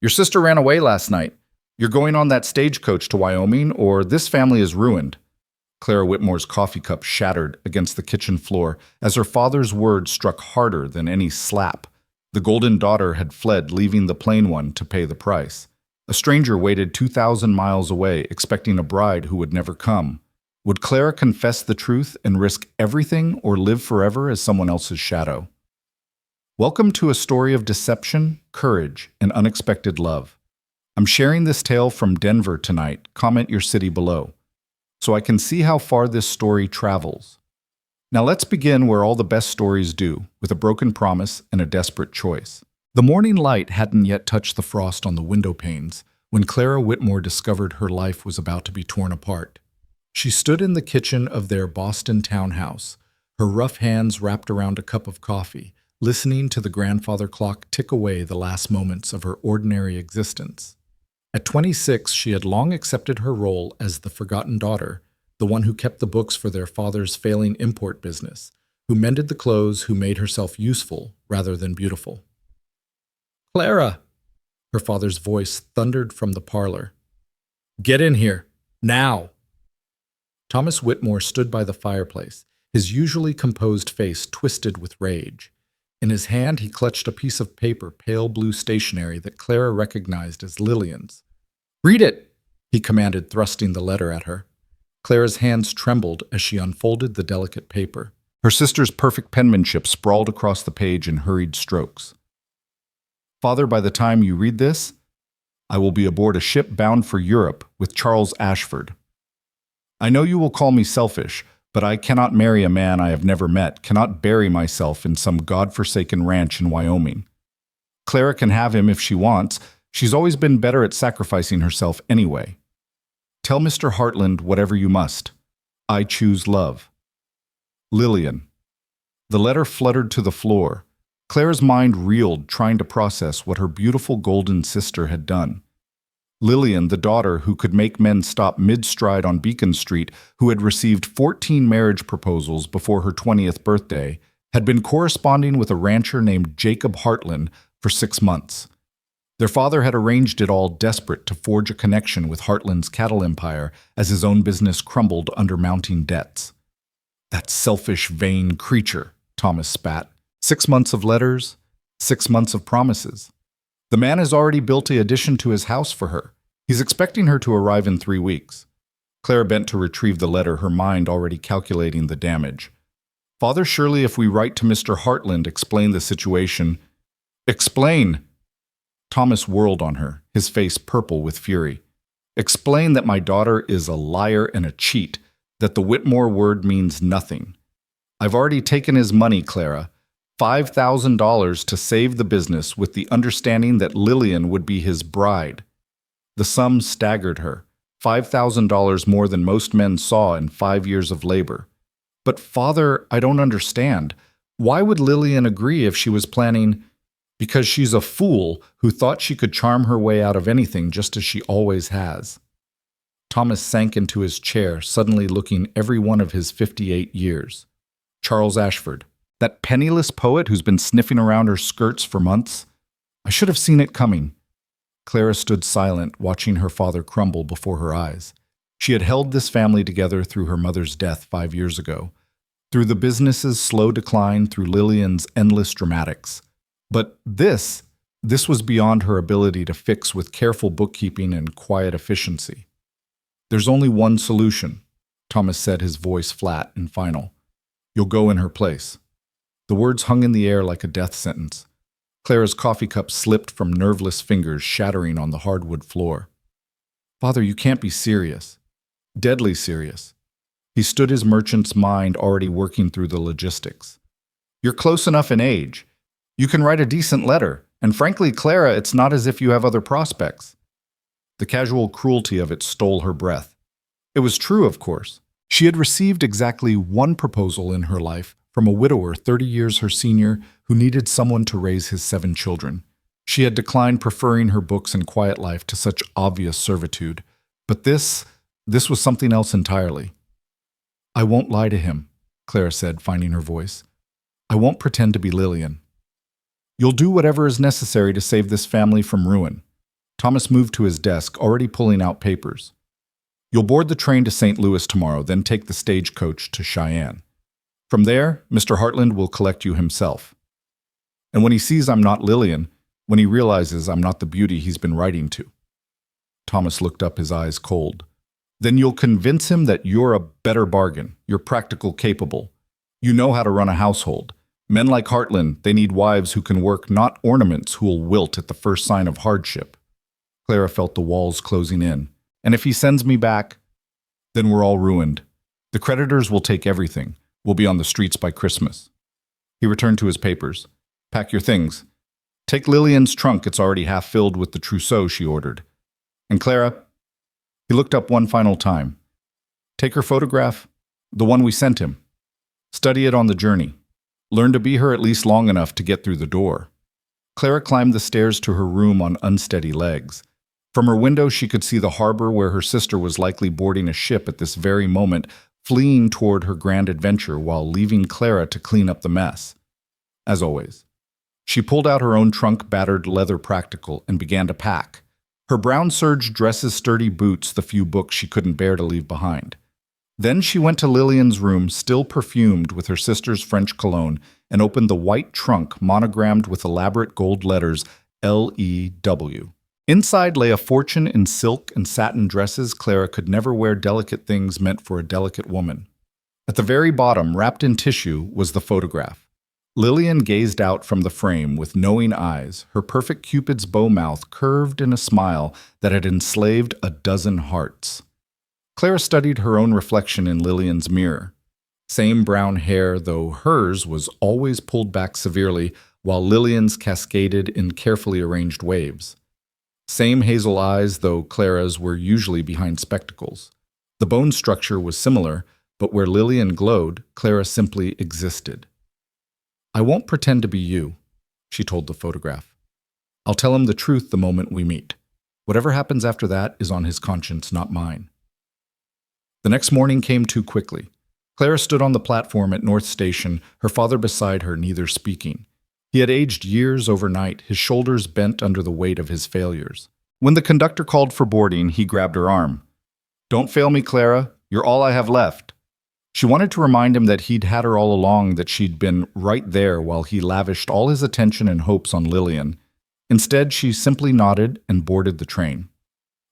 Your sister ran away last night. You're going on that stagecoach to Wyoming, or this family is ruined." Clara Whitmore's coffee cup shattered against the kitchen floor as her father's words struck harder than any slap. The golden daughter had fled, leaving the plain one to pay the price. A stranger waited 2,000 miles away, expecting a bride who would never come. Would Clara confess the truth and risk everything, or live forever as someone else's shadow? Welcome to a story of deception, courage, and unexpected love. I'm sharing this tale from Denver tonight. Comment your city below, so I can see how far this story travels. Now let's begin where all the best stories do, with a broken promise and a desperate choice. The morning light hadn't yet touched the frost on the window panes when Clara Whitmore discovered her life was about to be torn apart. She stood in the kitchen of their Boston townhouse, her rough hands wrapped around a cup of coffee, listening to the grandfather clock tick away the last moments of her ordinary existence. At 26, she had long accepted her role as the forgotten daughter, the one who kept the books for their father's failing import business, who mended the clothes, who made herself useful rather than beautiful. "Clara!" Her father's voice thundered from the parlor. "Get in here, now!" Thomas Whitmore stood by the fireplace, his usually composed face twisted with rage. In his hand, he clutched a piece of paper, pale blue stationery that Clara recognized as Lillian's. "Read it!" he commanded, thrusting the letter at her. Clara's hands trembled as she unfolded the delicate paper. Her sister's perfect penmanship sprawled across the page in hurried strokes. "Father, by the time you read this, I will be aboard a ship bound for Europe with Charles Ashford. I know you will call me selfish, but I cannot marry a man I have never met, cannot bury myself in some godforsaken ranch in Wyoming. Clara can have him if she wants. She's always been better at sacrificing herself anyway. Tell Mr. Hartland whatever you must. I choose love. Lillian." The letter fluttered to the floor. Clara's mind reeled, trying to process what her beautiful golden sister had done. Lillian, the daughter who could make men stop mid-stride on Beacon Street, who had received 14 marriage proposals before her 20th birthday, had been corresponding with a rancher named Jacob Hartland for 6 months. Their father had arranged it all, desperate to forge a connection with Hartland's cattle empire as his own business crumbled under mounting debts. "That selfish, vain creature," Thomas spat. 6 months of letters, 6 months of promises. The man has already built an addition to his house for her. He's expecting her to arrive in 3 weeks. Clara bent to retrieve the letter, her mind already calculating the damage. "Father, surely if we write to Mr. Hartland, explain the situation—" "Explain!" Thomas whirled on her, his face purple with fury. "Explain that my daughter is a liar and a cheat, that the Whitmore word means nothing. I've already taken his money, Clara. $5,000 to save the business with the understanding that Lillian would be his bride." The sum staggered her, $5,000 more than most men saw in 5 years of labor. "But father, I don't understand. Why would Lillian agree if she was planning—" "Because she's a fool who thought she could charm her way out of anything just as she always has." Thomas sank into his chair, suddenly looking every one of his 58 years. Charles Ashford. That penniless poet who's been sniffing around her skirts for months? I should have seen it coming. Clara stood silent, watching her father crumble before her eyes. She had held this family together through her mother's death 5 years ago, through the business's slow decline, through Lillian's endless dramatics. But this was beyond her ability to fix with careful bookkeeping and quiet efficiency. "There's only one solution," Thomas said, his voice flat and final. "You'll go in her place." The words hung in the air like a death sentence. Clara's coffee cup slipped from nerveless fingers, shattering on the hardwood floor. "Father, you can't be serious." Deadly serious. He stood, his merchant's mind already working through the logistics. "You're close enough in age. You can write a decent letter, and frankly, Clara, it's not as if you have other prospects." The casual cruelty of it stole her breath. It was true, of course. She had received exactly one proposal in her life, from a widower 30 years her senior who needed someone to raise his 7 children. She had declined, preferring her books and quiet life to such obvious servitude. But this was something else entirely. "I won't lie to him," Clara said, finding her voice. "I won't pretend to be Lillian. You'll do whatever is necessary to save this family from ruin. Thomas moved to his desk, already pulling out papers. You'll board the train to St. Louis tomorrow, then take the stagecoach to Cheyenne. From there, Mr. Hartland will collect you himself. And when he sees I'm not Lillian, when he realizes I'm not the beauty he's been writing to. Thomas looked up, his eyes cold. Then you'll convince him that you're a better bargain, you're practical, capable. You know how to run a household. Men like Hartland, they need wives who can work, not ornaments who'll wilt at the first sign of hardship. Clara felt the walls closing in. And if he sends me back, then we're all ruined. The creditors will take everything. We'll be on the streets by Christmas. He returned to his papers. Pack your things. Take Lillian's trunk, it's already half filled with the trousseau she ordered. And Clara, he looked up one final time. Take her photograph, the one we sent him. Study it on the journey. Learn to be her at least long enough to get through the door. Clara climbed the stairs to her room on unsteady legs. From her window, she could see the harbor where her sister was likely boarding a ship at this very moment, fleeing toward her grand adventure while leaving Clara to clean up the mess. As always, she pulled out her own trunk-battered leather practical and began to pack. Her brown serge dresses, sturdy boots, the few books she couldn't bear to leave behind. Then she went to Lillian's room, still perfumed with her sister's French cologne, and opened the white trunk monogrammed with elaborate gold letters L-E-W. Inside lay a fortune in silk and satin dresses. Clara could never wear delicate things meant for a delicate woman. At the very bottom, wrapped in tissue, was the photograph. Lillian gazed out from the frame with knowing eyes, her perfect Cupid's bow mouth curved in a smile that had enslaved a dozen hearts. Clara studied her own reflection in Lillian's mirror. Same brown hair, though hers was always pulled back severely, while Lillian's cascaded in carefully arranged waves. Same hazel eyes, though Clara's were usually behind spectacles. The bone structure was similar, but where Lillian glowed, Clara simply existed. I won't pretend to be you, she told the photograph. I'll tell him the truth the moment we meet. Whatever happens after that is on his conscience, not mine. The next morning came too quickly. Clara stood on the platform at North Station, her father beside her, neither speaking. He had aged years overnight, his shoulders bent under the weight of his failures. When the conductor called for boarding, he grabbed her arm. Don't fail me, Clara. You're all I have left. She wanted to remind him that he'd had her all along, that she'd been right there while he lavished all his attention and hopes on Lillian. Instead, she simply nodded and boarded the train.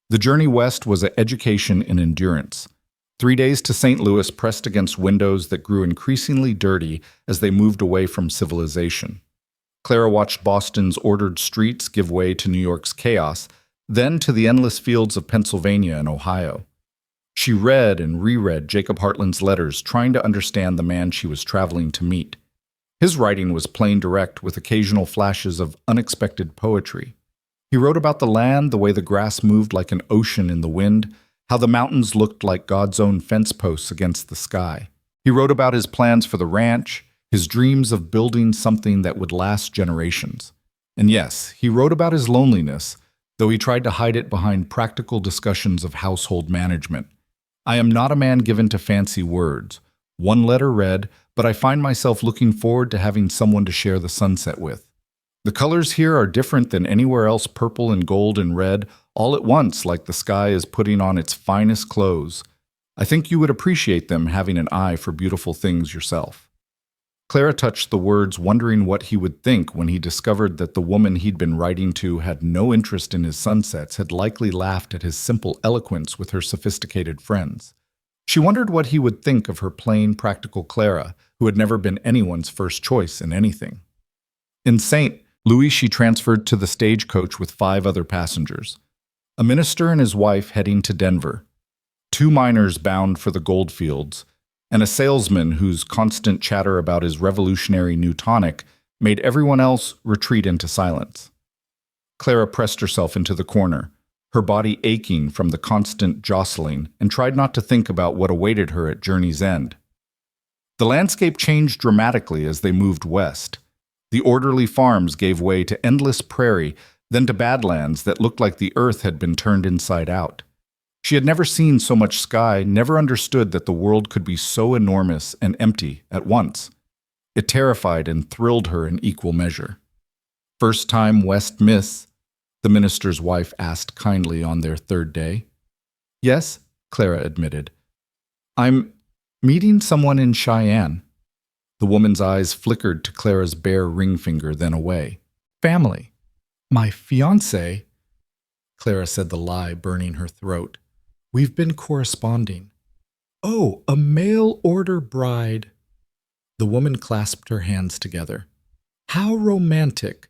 The journey west was an education in endurance. 3 days to St. Louis pressed against windows that grew increasingly dirty as they moved away from civilization. Clara watched Boston's ordered streets give way to New York's chaos, then to the endless fields of Pennsylvania and Ohio. She read and reread Jacob Hartland's letters, trying to understand the man she was traveling to meet. His writing was plain direct, with occasional flashes of unexpected poetry. He wrote about the land, the way the grass moved like an ocean in the wind, how the mountains looked like God's own fence posts against the sky. He wrote about his plans for the ranch, his dreams of building something that would last generations. And yes, he wrote about his loneliness, though he tried to hide it behind practical discussions of household management. I am not a man given to fancy words. One letter read, but I find myself looking forward to having someone to share the sunset with. The colors here are different than anywhere else, purple and gold and red, all at once, like the sky is putting on its finest clothes. I think you would appreciate them, having an eye for beautiful things yourself. Clara touched the words, wondering what he would think when he discovered that the woman he'd been writing to had no interest in his sunsets, had likely laughed at his simple eloquence with her sophisticated friends. She wondered what he would think of her plain, practical Clara, who had never been anyone's first choice in anything. In St. Louis, she transferred to the stagecoach with 5 other passengers. A minister and his wife heading to Denver, 2 miners bound for the goldfields, and a salesman whose constant chatter about his revolutionary new tonic made everyone else retreat into silence. Clara pressed herself into the corner, her body aching from the constant jostling, and tried not to think about what awaited her at journey's end. The landscape changed dramatically as they moved west. The orderly farms gave way to endless prairie, then to badlands that looked like the earth had been turned inside out. She had never seen so much sky, never understood that the world could be so enormous and empty at once. It terrified and thrilled her in equal measure. First time West Miss, the minister's wife asked kindly on their third day. Yes, Clara admitted. I'm meeting someone in Cheyenne. The woman's eyes flickered to Clara's bare ring finger, then away. Family. My fiancé, Clara said, the lie burning her throat. We've been corresponding. Oh, a mail-order bride. The woman clasped her hands together. How romantic.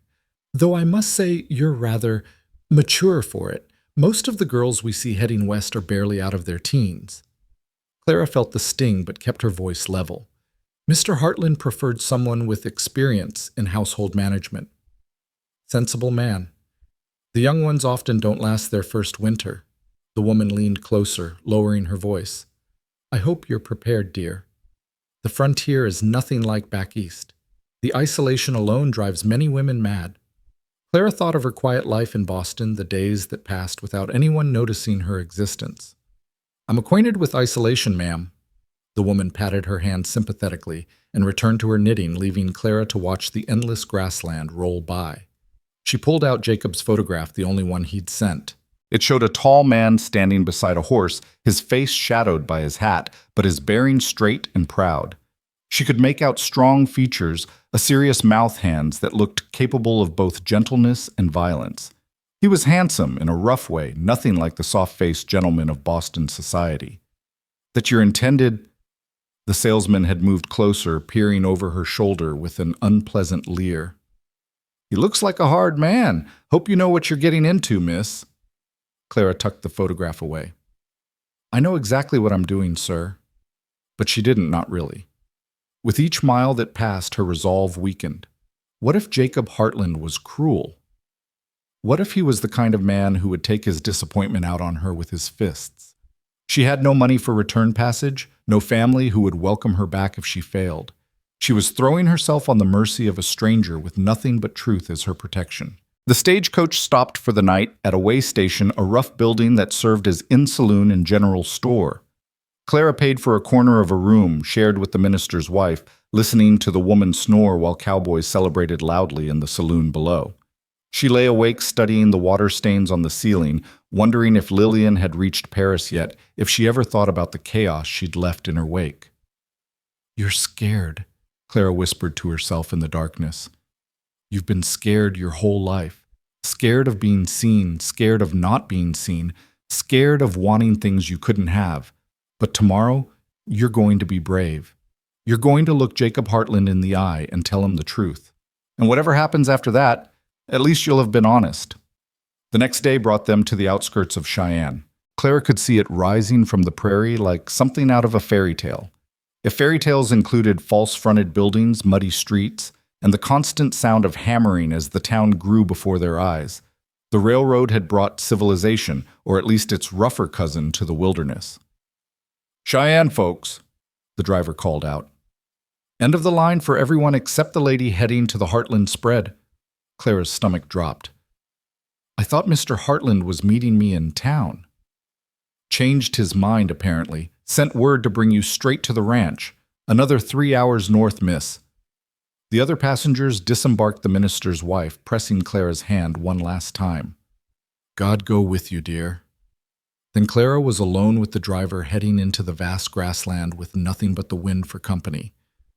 Though I must say you're rather mature for it. Most of the girls we see heading west are barely out of their teens. Clara felt the sting but kept her voice level. Mr. Hartland preferred someone with experience in household management. Sensible man. The young ones often don't last their first winter. The woman leaned closer, lowering her voice. I hope you're prepared, dear. The frontier is nothing like back east. The isolation alone drives many women mad. Clara thought of her quiet life in Boston, the days that passed without anyone noticing her existence. I'm acquainted with isolation, ma'am. The woman patted her hand sympathetically and returned to her knitting, leaving Clara to watch the endless grassland roll by. She pulled out Jacob's photograph, the only one he'd sent. It showed a tall man standing beside a horse, his face shadowed by his hat, but his bearing straight and proud. She could make out strong features, a serious mouth, hands that looked capable of both gentleness and violence. He was handsome in a rough way, nothing like the soft-faced gentleman of Boston society. That you're intended... The salesman had moved closer, peering over her shoulder with an unpleasant leer. He looks like a hard man. Hope you know what you're getting into, miss. Clara tucked the photograph away. I know exactly what I'm doing, sir. But she didn't, not really. With each mile that passed, her resolve weakened. What if Jacob Hartland was cruel? What if he was the kind of man who would take his disappointment out on her with his fists? She had no money for return passage, no family who would welcome her back if she failed. She was throwing herself on the mercy of a stranger with nothing but truth as her protection. The stagecoach stopped for the night at a way station, a rough building that served as inn saloon and general store. Clara paid for a corner of a room shared with the minister's wife, listening to the woman snore while cowboys celebrated loudly in the saloon below. She lay awake studying the water stains on the ceiling, wondering if Lillian had reached Paris yet, if she ever thought about the chaos she'd left in her wake. You're scared, Clara whispered to herself in the darkness. You've been scared your whole life. Scared of being seen, scared of not being seen, scared of wanting things you couldn't have. But tomorrow, you're going to be brave. You're going to look Jacob Hartland in the eye and tell him the truth. And whatever happens after that, at least you'll have been honest. The next day brought them to the outskirts of Cheyenne. Clara could see it rising from the prairie like something out of a fairy tale. If fairy tales included false-fronted buildings, muddy streets, and the constant sound of hammering as the town grew before their eyes, the railroad had brought civilization, or at least its rougher cousin, to the wilderness. Cheyenne, folks, the driver called out. End of the line for everyone except the lady heading to the Hartland spread. Clara's stomach dropped. I thought Mr. Hartland was meeting me in town. Changed his mind, apparently. Sent word to bring you straight to the ranch. Another 3 hours north, miss. The other passengers disembarked the minister's wife, pressing Clara's hand one last time. God go with you, dear. Then Clara was alone with the driver heading into the vast grassland with nothing but the wind for company.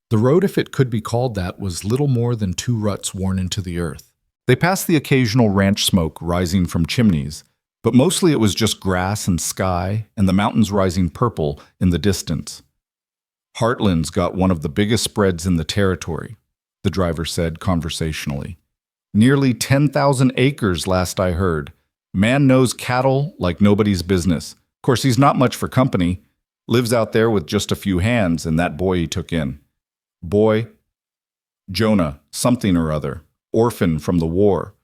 The road, if it could be called that, was little more than 2 ruts worn into the earth. They passed the occasional ranch smoke rising from chimneys, but mostly it was just grass and sky and the mountains rising purple in the distance. Hartland's got one of the biggest spreads in the territory, the driver said conversationally. Nearly 10,000 acres last I heard. Man knows cattle like nobody's business. Of course, he's not much for company. Lives out there with just a few hands and that boy he took in. Boy, Jonah, something or other, orphan from the war.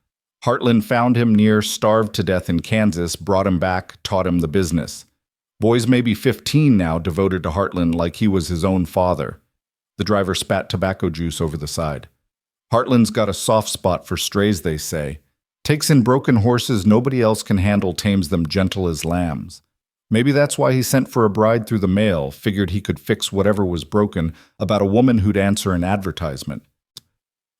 Hartland found him near, starved to death in Kansas, brought him back, taught him the business. Boy's maybe 15 now, devoted to Hartland like he was his own father. The driver spat tobacco juice over the side. Hartland's got a soft spot for strays, they say. Takes in broken horses nobody else can handle, tames them gentle as lambs. Maybe that's why he sent for a bride through the mail, figured he could fix whatever was broken about a woman who'd answer an advertisement.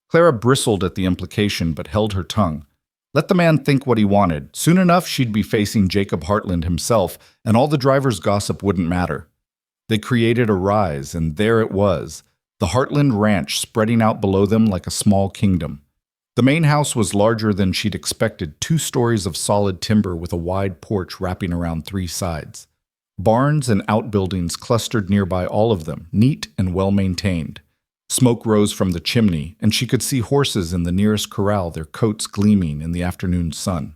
Clara bristled at the implication but held her tongue. Let the man think what he wanted. Soon enough, she'd be facing Jacob Hartland himself, and all the driver's gossip wouldn't matter. They created a rise, and there it was, the Hartland Ranch spreading out below them like a small kingdom. The main house was larger than she'd expected, 2 stories of solid timber with a wide porch wrapping around 3 sides. Barns and outbuildings clustered nearby, all of them, neat and well-maintained. Smoke rose from the chimney, and she could see horses in the nearest corral, their coats gleaming in the afternoon sun.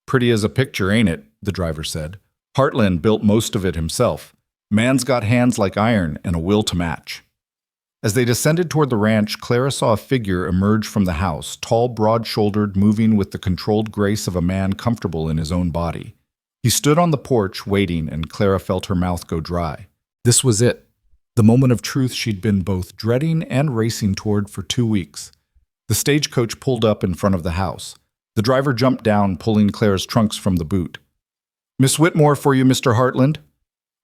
"Pretty as a picture, ain't it?" the driver said. "Hartland built most of it himself. Man's got hands like iron and a will to match." As they descended toward the ranch, Clara saw a figure emerge from the house, tall, broad-shouldered, moving with the controlled grace of a man comfortable in his own body. He stood on the porch, waiting, and Clara felt her mouth go dry. This was it, the moment of truth she'd been both dreading and racing toward for 2 weeks. The stagecoach pulled up in front of the house. The driver jumped down, pulling Clara's trunks from the boot. "Miss Whitmore for you, Mr. Hartland."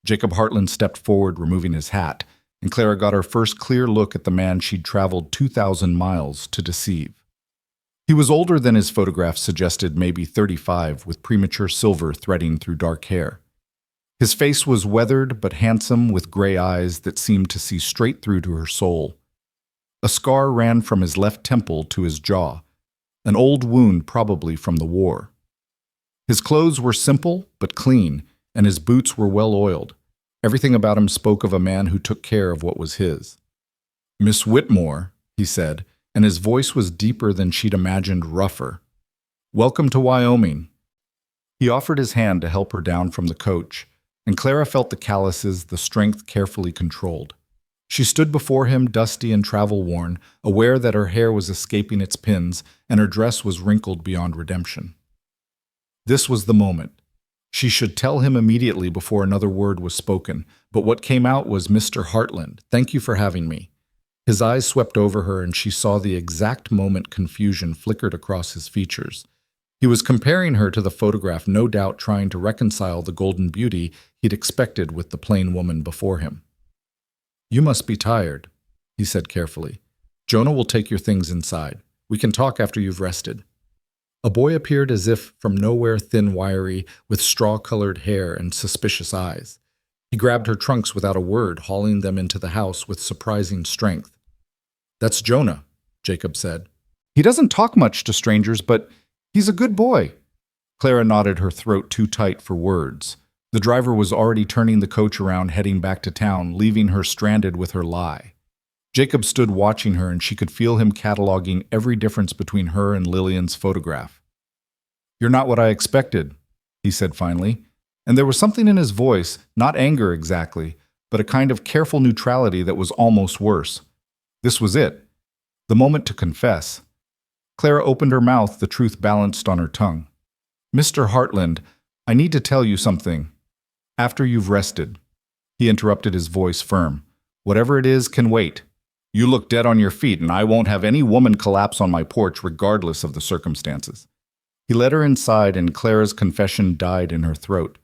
Jacob Hartland stepped forward, removing his hat, and Clara got her first clear look at the man she'd traveled 2,000 miles to deceive. He was older than his photograph suggested, maybe 35, with premature silver threading through dark hair. His face was weathered but handsome, with gray eyes that seemed to see straight through to her soul. A scar ran from his left temple to his jaw, an old wound probably from the war. His clothes were simple but clean, and his boots were well oiled. Everything about him spoke of a man who took care of what was his. "Miss Whitmore," he said, and his voice was deeper than she'd imagined, rougher. "Welcome to Wyoming." He offered his hand to help her down from the coach, and Clara felt the calluses, the strength carefully controlled. She stood before him, dusty and travel-worn, aware that her hair was escaping its pins and her dress was wrinkled beyond redemption. This was the moment. She should tell him immediately before another word was spoken, but what came out was, "Mr. Hartland, thank you for having me." His eyes swept over her, and she saw the exact moment confusion flickered across his features. He was comparing her to the photograph, no doubt trying to reconcile the golden beauty he'd expected with the plain woman before him. "You must be tired," he said carefully. "Jonah will take your things inside. We can talk after you've rested." A boy appeared as if from nowhere, thin, wiry, with straw-colored hair and suspicious eyes. He grabbed her trunks without a word, hauling them into the house with surprising strength. "That's Jonah," Jacob said. "He doesn't talk much to strangers, but he's a good boy." Clara nodded, her throat too tight for words. The driver was already turning the coach around, heading back to town, leaving her stranded with her lie. Jacob stood watching her, and she could feel him cataloging every difference between her and Lillian's photograph. "You're not what I expected," he said finally, and there was something in his voice, not anger exactly, but a kind of careful neutrality that was almost worse. This was it, the moment to confess. Clara opened her mouth, the truth balanced on her tongue. "Mr. Hartland, I need to tell you something. After you've rested." He interrupted, his voice firm. "Whatever it is can wait. You look dead on your feet, and I won't have any woman collapse on my porch regardless of the circumstances." He led her inside, and Clara's confession died in her throat.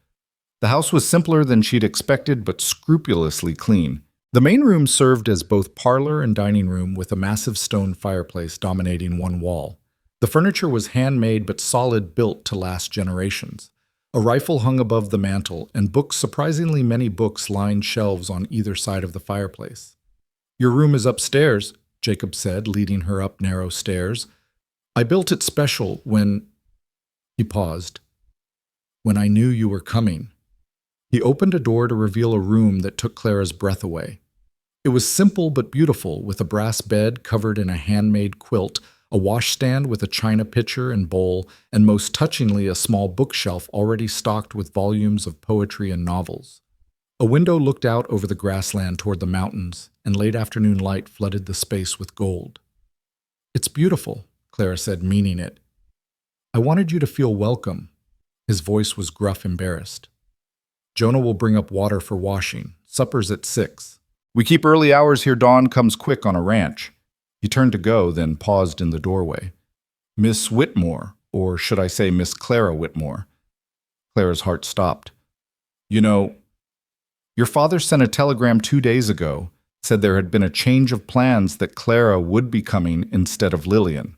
The house was simpler than she'd expected, but scrupulously clean. The main room served as both parlor and dining room, with a massive stone fireplace dominating one wall. The furniture was handmade but solid, built to last generations. A rifle hung above the mantel, and books, surprisingly many books, lined shelves on either side of the fireplace. "Your room is upstairs," Jacob said, leading her up narrow stairs. "I built it special when—" He paused. "When I knew you were coming." He opened a door to reveal a room that took Clara's breath away. It was simple but beautiful, with a brass bed covered in a handmade quilt, a washstand with a china pitcher and bowl, and most touchingly a small bookshelf already stocked with volumes of poetry and novels. A window looked out over the grassland toward the mountains, and late afternoon light flooded the space with gold. "It's beautiful," Clara said, meaning it. "I wanted you to feel welcome." His voice was gruff, embarrassed. "Jonah will bring up water for washing. Supper's at 6. We keep early hours here. Dawn comes quick on a ranch." He turned to go, then paused in the doorway. "Miss Whitmore, or should I say Miss Clara Whitmore?" Clara's heart stopped. "You know, your father sent a telegram 2 days ago, said there had been a change of plans, that Clara would be coming instead of Lillian."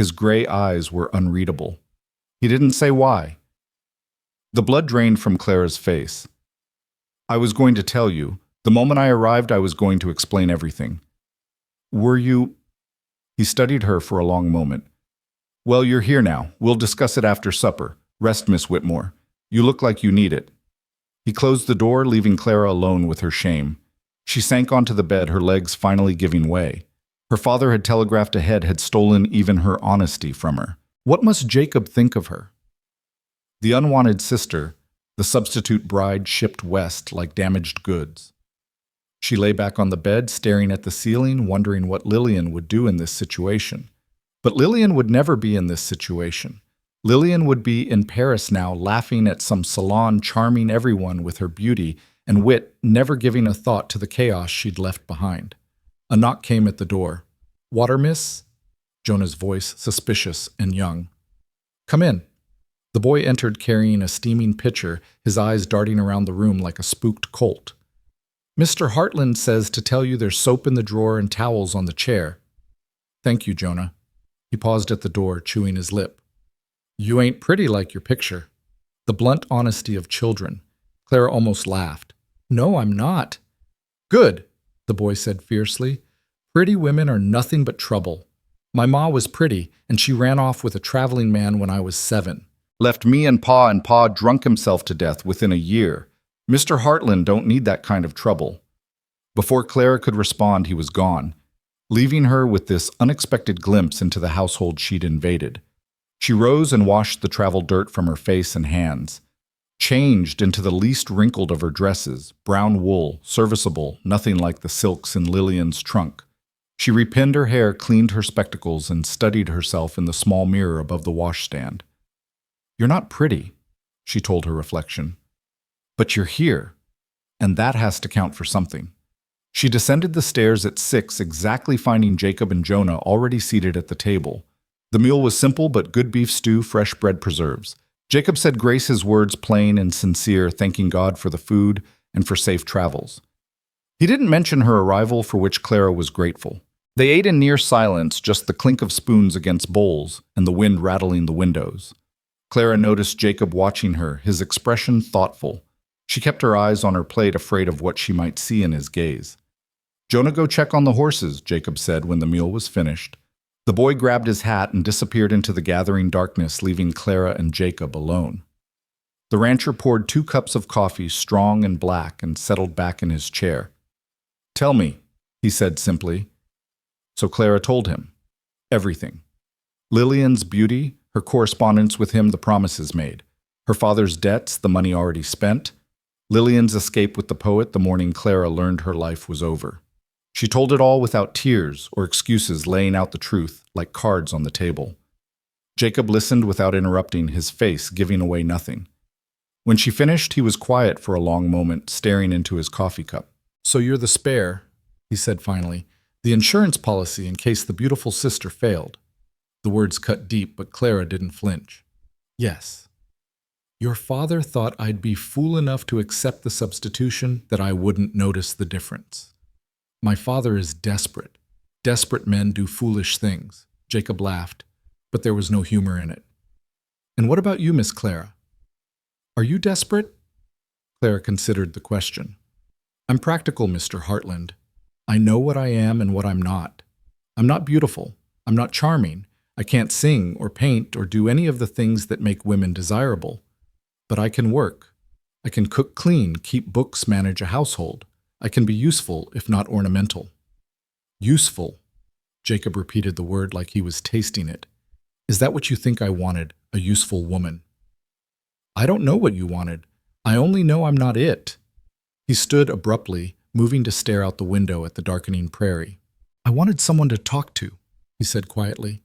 His gray eyes were unreadable. He didn't say why. The blood drained from Clara's face. I was going to tell you. The moment I arrived, I was going to explain everything. Were you? He studied her for a long moment. Well, you're here now. We'll discuss it after supper. Rest, Miss Whitmore. You look like you need it. He closed the door, leaving Clara alone with her shame. She sank onto the bed, her legs finally giving way. Her father had telegraphed ahead, had stolen even her honesty from her. What must Jacob think of her? The unwanted sister, the substitute bride shipped west like damaged goods. She lay back on the bed, staring at the ceiling, wondering what Lillian would do in this situation. But Lillian would never be in this situation. Lillian would be in Paris now, laughing at some salon, charming everyone with her beauty and wit, never giving a thought to the chaos she'd left behind. A knock came at the door. Water, miss? Jonah's voice, suspicious and young. Come in. The boy entered carrying a steaming pitcher, his eyes darting around the room like a spooked colt. Mr. Hartland says to tell you there's soap in the drawer and towels on the chair. Thank you, Jonah. He paused at the door, chewing his lip. You ain't pretty like your picture. The blunt honesty of children. Clara almost laughed. No, I'm not. Good, the boy said fiercely. Pretty women are nothing but trouble. My ma was pretty, and she ran off with a traveling man when I was 7. Left me and Pa drunk himself to death within a year. Mr. Hartland don't need that kind of trouble. Before Clara could respond, he was gone, leaving her with this unexpected glimpse into the household she'd invaded. She rose and washed the travel dirt from her face and hands, changed into the least wrinkled of her dresses, brown wool, serviceable, nothing like the silks in Lillian's trunk. She repinned her hair, cleaned her spectacles, and studied herself in the small mirror above the washstand. You're not pretty, she told her reflection. But you're here, and that has to count for something. She descended the stairs at 6, exactly finding Jacob and Jonah already seated at the table. The meal was simple, but good beef stew, fresh bread preserves. Jacob said grace, his words plain and sincere, thanking God for the food and for safe travels. He didn't mention her arrival, for which Clara was grateful. They ate in near silence, just the clink of spoons against bowls and the wind rattling the windows. Clara noticed Jacob watching her, his expression thoughtful. She kept her eyes on her plate, afraid of what she might see in his gaze. Jonah, go check on the horses, Jacob said when the meal was finished. The boy grabbed his hat and disappeared into the gathering darkness, leaving Clara and Jacob alone. The rancher poured 2 cups of coffee, strong and black, and settled back in his chair. Tell me, he said simply. So Clara told him. Everything. Lillian's beauty, her correspondence with him, the promises made. Her father's debts, the money already spent. Lillian's escape with the poet the morning Clara learned her life was over. She told it all without tears or excuses, laying out the truth like cards on the table. Jacob listened without interrupting, his face giving away nothing. When she finished, he was quiet for a long moment, staring into his coffee cup. So you're the spare, he said finally, the insurance policy in case the beautiful sister failed. The words cut deep, but Clara didn't flinch. Yes. Your father thought I'd be fool enough to accept the substitution that I wouldn't notice the difference. My father is desperate. Desperate men do foolish things. Jacob laughed, but there was no humor in it. And what about you, Miss Clara? Are you desperate? Clara considered the question. I'm practical, Mr. Hartland. I know what I am and what I'm not. I'm not beautiful. I'm not charming. I can't sing or paint or do any of the things that make women desirable. But I can work. I can cook clean, keep books, manage a household. I can be useful, if not ornamental. Useful. Jacob repeated the word like he was tasting it. Is that what you think I wanted, a useful woman? I don't know what you wanted. I only know I'm not it. He stood abruptly, moving to stare out the window at the darkening prairie. I wanted someone to talk to, he said quietly.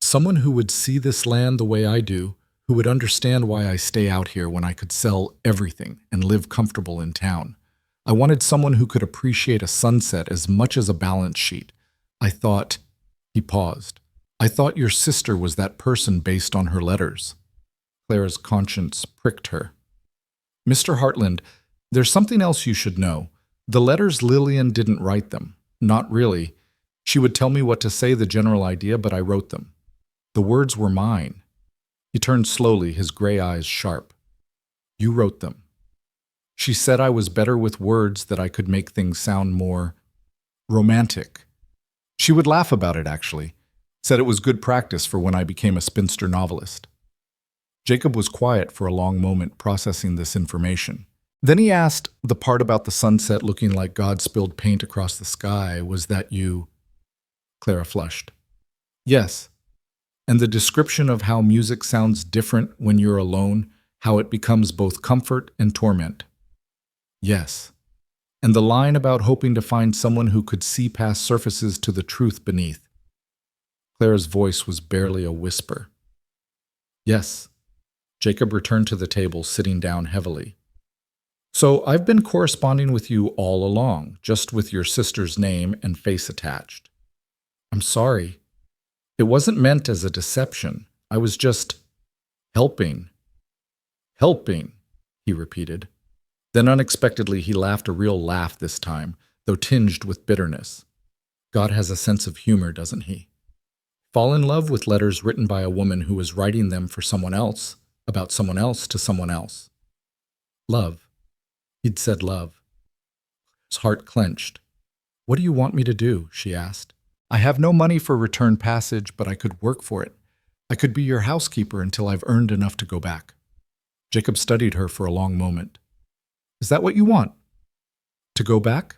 Someone who would see this land the way I do, who would understand why I stay out here when I could sell everything and live comfortable in town. I wanted someone who could appreciate a sunset as much as a balance sheet. I thought, he paused, I thought your sister was that person based on her letters. Clara's conscience pricked her. Mr. Hartland, there's something else you should know. The letters, Lillian didn't write them. Not really. She would tell me what to say, the general idea, but I wrote them. The words were mine. He turned slowly, his gray eyes sharp. You wrote them. She said I was better with words, that I could make things sound more romantic. She would laugh about it, actually. Said it was good practice for when I became a spinster novelist. Jacob was quiet for a long moment, processing this information. Then he asked, the part about the sunset looking like God spilled paint across the sky, was that you? Clara flushed. Yes. And the description of how music sounds different when you're alone, how it becomes both comfort and torment. Yes. And the line about hoping to find someone who could see past surfaces to the truth beneath. Clara's voice was barely a whisper. Yes. Jacob returned to the table, sitting down heavily. So I've been corresponding with you all along, just with your sister's name and face attached. I'm sorry. It wasn't meant as a deception. I was just helping. Helping, he repeated. Then unexpectedly he laughed, a real laugh this time, though tinged with bitterness. God has a sense of humor, doesn't he? Fall in love with letters written by a woman who was writing them for someone else, about someone else to someone else. Love. He'd said love. His heart clenched. What do you want me to do? She asked. I have no money for return passage, but I could work for it. I could be your housekeeper until I've earned enough to go back. Jacob studied her for a long moment. Is that what you want? To go back?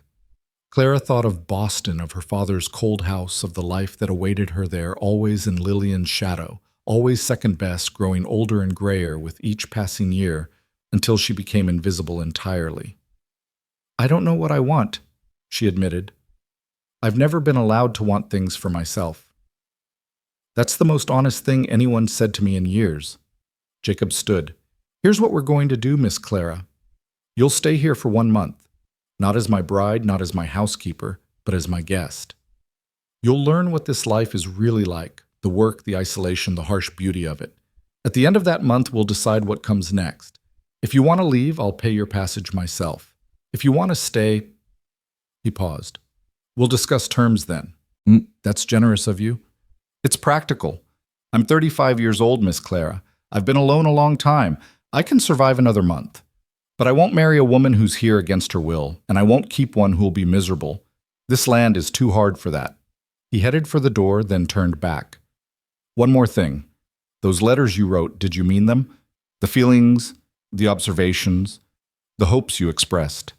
Clara thought of Boston, of her father's cold house, of the life that awaited her there, always in Lillian's shadow, always second best, growing older and grayer with each passing year, until she became invisible entirely. I don't know what I want, she admitted. I've never been allowed to want things for myself. That's the most honest thing anyone said to me in years. Jacob stood. Here's what we're going to do, Miss Clara. You'll stay here for 1 month. Not as my bride, not as my housekeeper, but as my guest. You'll learn what this life is really like, the work, the isolation, the harsh beauty of it. At the end of that month, we'll decide what comes next. If you want to leave, I'll pay your passage myself. If you want to stay, he paused. We'll discuss terms then. That's generous of you. It's practical. I'm 35 years old, Miss Clara. I've been alone a long time. I can survive another month. But I won't marry a woman who's here against her will, and I won't keep one who'll be miserable. This land is too hard for that. He headed for the door, then turned back. One more thing. Those letters you wrote, did you mean them? The feelings, the observations, the hopes you expressed.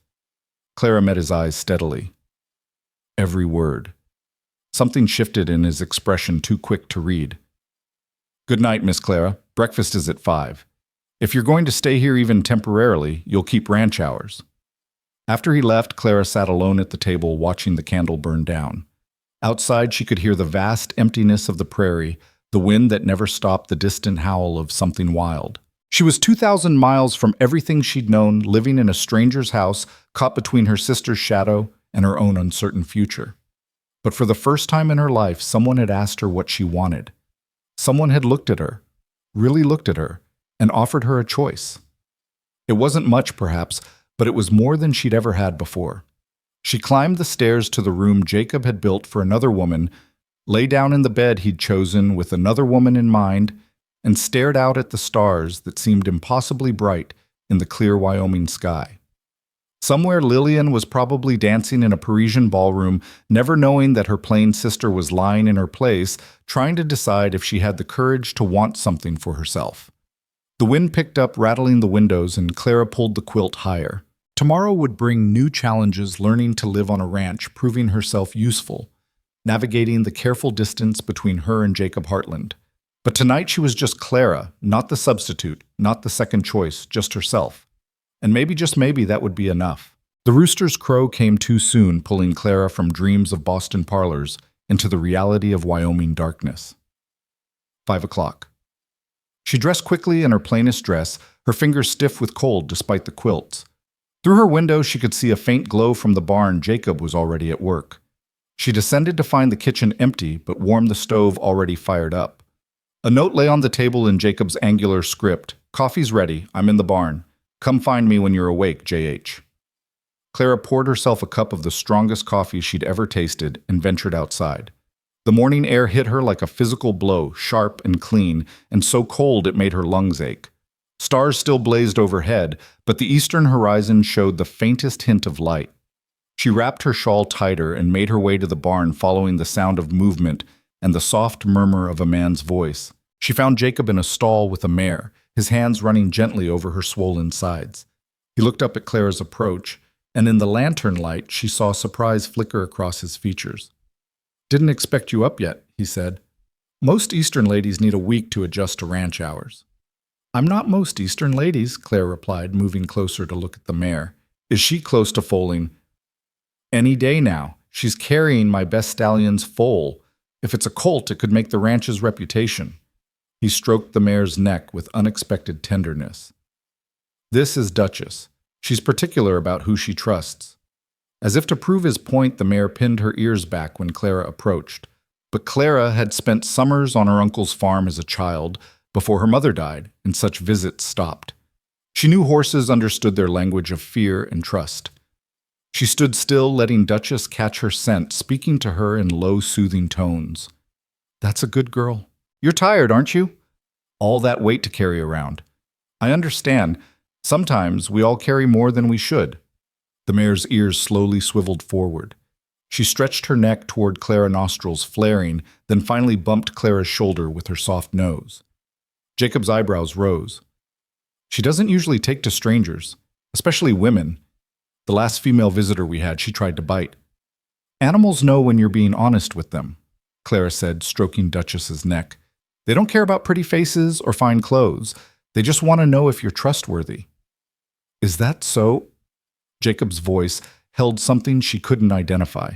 Clara met his eyes steadily. Every word. Something shifted in his expression, too quick to read. Good night, Miss Clara. Breakfast is at 5. If you're going to stay here even temporarily, you'll keep ranch hours. After he left, Clara sat alone at the table watching the candle burn down. Outside, she could hear the vast emptiness of the prairie, the wind that never stopped, the distant howl of something wild. She was 2,000 miles from everything she'd known, living in a stranger's house, caught between her sister's shadow and her own uncertain future. But for the first time in her life, someone had asked her what she wanted. Someone had looked at her, really looked at her, and offered her a choice. It wasn't much, perhaps, but it was more than she'd ever had before. She climbed the stairs to the room Jacob had built for another woman, lay down in the bed he'd chosen with another woman in mind, and stared out at the stars that seemed impossibly bright in the clear Wyoming sky. Somewhere Lillian was probably dancing in a Parisian ballroom, never knowing that her plain sister was lying in her place, trying to decide if she had the courage to want something for herself. The wind picked up, rattling the windows, and Clara pulled the quilt higher. Tomorrow would bring new challenges, learning to live on a ranch, proving herself useful, navigating the careful distance between her and Jacob Hartland. But tonight she was just Clara, not the substitute, not the second choice, just herself. And maybe, just maybe, that would be enough. The rooster's crow came too soon, pulling Clara from dreams of Boston parlors into the reality of Wyoming darkness. 5 o'clock. She dressed quickly in her plainest dress, her fingers stiff with cold despite the quilts. Through her window she could see a faint glow from the barn. Jacob was already at work. She descended to find the kitchen empty, but warmed the stove already fired up. A note lay on the table in Jacob's angular script. Coffee's ready. I'm in the barn. Come find me when you're awake, J.H. Clara poured herself a cup of the strongest coffee she'd ever tasted and ventured outside. The morning air hit her like a physical blow, sharp and clean, and so cold it made her lungs ache. Stars still blazed overhead, but the eastern horizon showed the faintest hint of light. She wrapped her shawl tighter and made her way to the barn, following the sound of movement and the soft murmur of a man's voice. She found Jacob in a stall with a mare, his hands running gently over her swollen sides. He looked up at Clara's approach, and in the lantern light she saw surprise flicker across his features. "Didn't expect you up yet," he said. "Most Eastern ladies need a week to adjust to ranch hours." "I'm not most Eastern ladies," Clara replied, moving closer to look at the mare. "Is she close to foaling?" "Any day now. She's carrying my best stallion's foal. If it's a colt, it could make the ranch's reputation." He stroked the mare's neck with unexpected tenderness. "This is Duchess. She's particular about who she trusts." As if to prove his point, the mare pinned her ears back when Clara approached. But Clara had spent summers on her uncle's farm as a child before her mother died, and such visits stopped. She knew horses understood their language of fear and trust. She stood still, letting Duchess catch her scent, speaking to her in low, soothing tones. "That's a good girl. You're tired, aren't you? All that weight to carry around. I understand. Sometimes we all carry more than we should." The mare's ears slowly swiveled forward. She stretched her neck toward Clara's nostrils, flaring, then finally bumped Clara's shoulder with her soft nose. Jacob's eyebrows rose. "She doesn't usually take to strangers, especially women. The last female visitor we had, she tried to bite." "Animals know when you're being honest with them," Clara said, stroking Duchess's neck. "They don't care about pretty faces or fine clothes. They just want to know if you're trustworthy." "Is that so?" Jacob's voice held something she couldn't identify.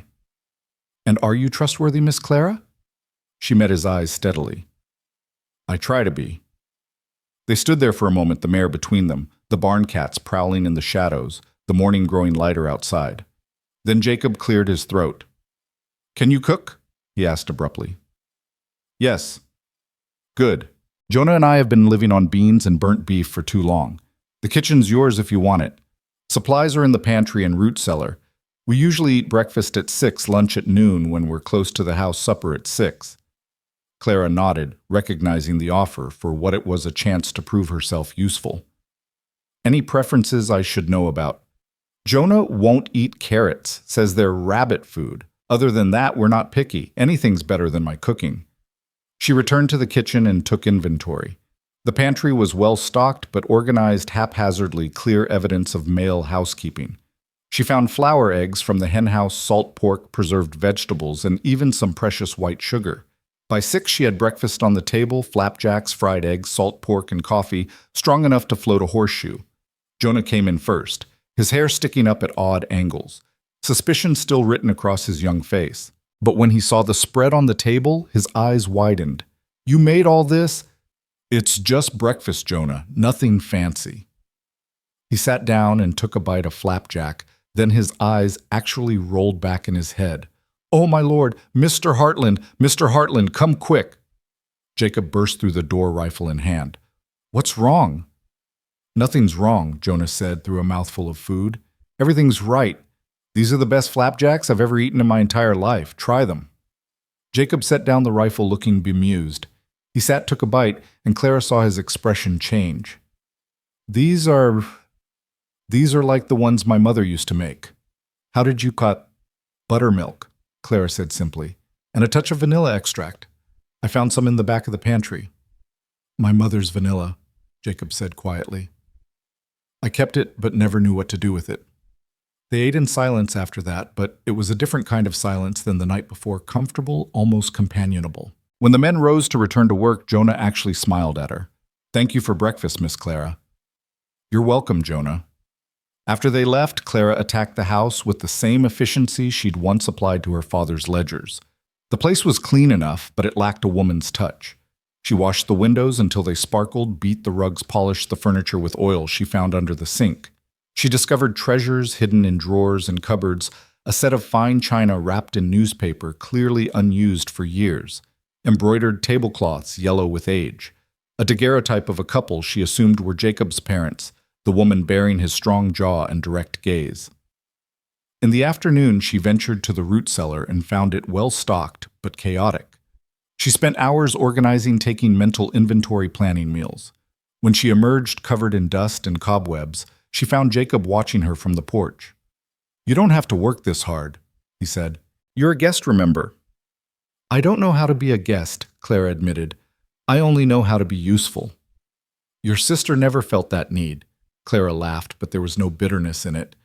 "And are you trustworthy, Miss Clara?" She met his eyes steadily. "I try to be." They stood there for a moment, the mare between them, the barn cats prowling in the shadows, the morning growing lighter outside. Then Jacob cleared his throat. "Can you cook?" he asked abruptly. "Yes." "Good. Jonah and I have been living on beans and burnt beef for too long. The kitchen's yours if you want it. Supplies are in the pantry and root cellar. We usually eat breakfast at 6, lunch at noon when we're close to the house, supper at 6. Clara nodded, recognizing the offer for what it was, a chance to prove herself useful. "Any preferences I should know about?" "Jonah won't eat carrots, says they're rabbit food. Other than that, we're not picky. Anything's better than my cooking." She returned to the kitchen and took inventory. The pantry was well stocked but organized haphazardly, clear evidence of male housekeeping. She found flour eggs from the henhouse, salt pork, preserved vegetables, and even some precious white sugar. By 6, she had breakfast on the table, flapjacks, fried eggs, salt pork, and coffee, strong enough to float a horseshoe. Jonah came in first, his hair sticking up at odd angles, suspicion still written across his young face. But when he saw the spread on the table, his eyes widened. "You made all this?" "It's just breakfast, Jonah, nothing fancy." He sat down and took a bite of flapjack, then his eyes actually rolled back in his head. "Oh, my lord, Mr. Hartland, come quick." Jacob burst through the door, rifle in hand. "What's wrong?" "Nothing's wrong," Jonah said through a mouthful of food. "Everything's right. These are the best flapjacks I've ever eaten in my entire life. Try them." Jacob set down the rifle, looking bemused. He took a bite, and Clara saw his expression change. These are like the ones my mother used to make." "How did you cut?" "Buttermilk," Clara said simply, "and a touch of vanilla extract. I found some in the back of the pantry." "My mother's vanilla," Jacob said quietly. "I kept it, but never knew what to do with it." They ate in silence after that, but it was a different kind of silence than the night before, comfortable, almost companionable. When the men rose to return to work, Jonah actually smiled at her. "Thank you for breakfast, Miss Clara." "You're welcome, Jonah." After they left, Clara attacked the house with the same efficiency she'd once applied to her father's ledgers. The place was clean enough, but it lacked a woman's touch. She washed the windows until they sparkled, beat the rugs, polished the furniture with oil she found under the sink. She discovered treasures hidden in drawers and cupboards, a set of fine china wrapped in newspaper, clearly unused for years, embroidered tablecloths yellow with age, a daguerreotype of a couple she assumed were Jacob's parents, the woman bearing his strong jaw and direct gaze. In the afternoon, she ventured to the root cellar and found it well stocked but chaotic. She spent hours organizing, taking mental inventory planning meals. When she emerged covered in dust and cobwebs, she found Jacob watching her from the porch. "You don't have to work this hard," he said. "You're a guest, remember." "I don't know how to be a guest," Clara admitted. "I only know how to be useful." "Your sister never felt that need." Clara laughed, but there was no bitterness in it.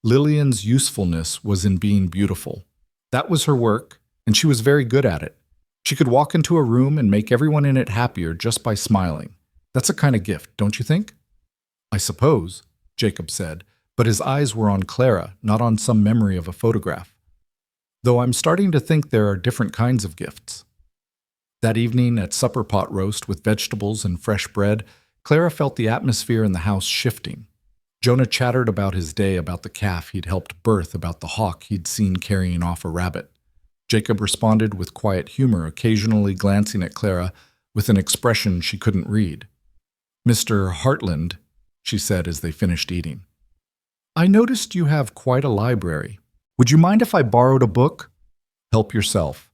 Lillian's usefulness was in being beautiful. That was her work, and she was very good at it. She could walk into a room and make everyone in it happier just by smiling. That's a kind of gift, don't you think? "I suppose," Jacob said, but his eyes were on Clara, not on some memory of a photograph. "Though I'm starting to think there are different kinds of gifts." That evening at supper pot roast with vegetables and fresh bread, Clara felt the atmosphere in the house shifting. Jonah chattered about his day, about the calf he'd helped birth, about the hawk he'd seen carrying off a rabbit. Jacob responded with quiet humor, occasionally glancing at Clara with an expression she couldn't read. "Mr. Hartland," she said as they finished eating, "I noticed you have quite a library. Would you mind if I borrowed a book?" "Help yourself."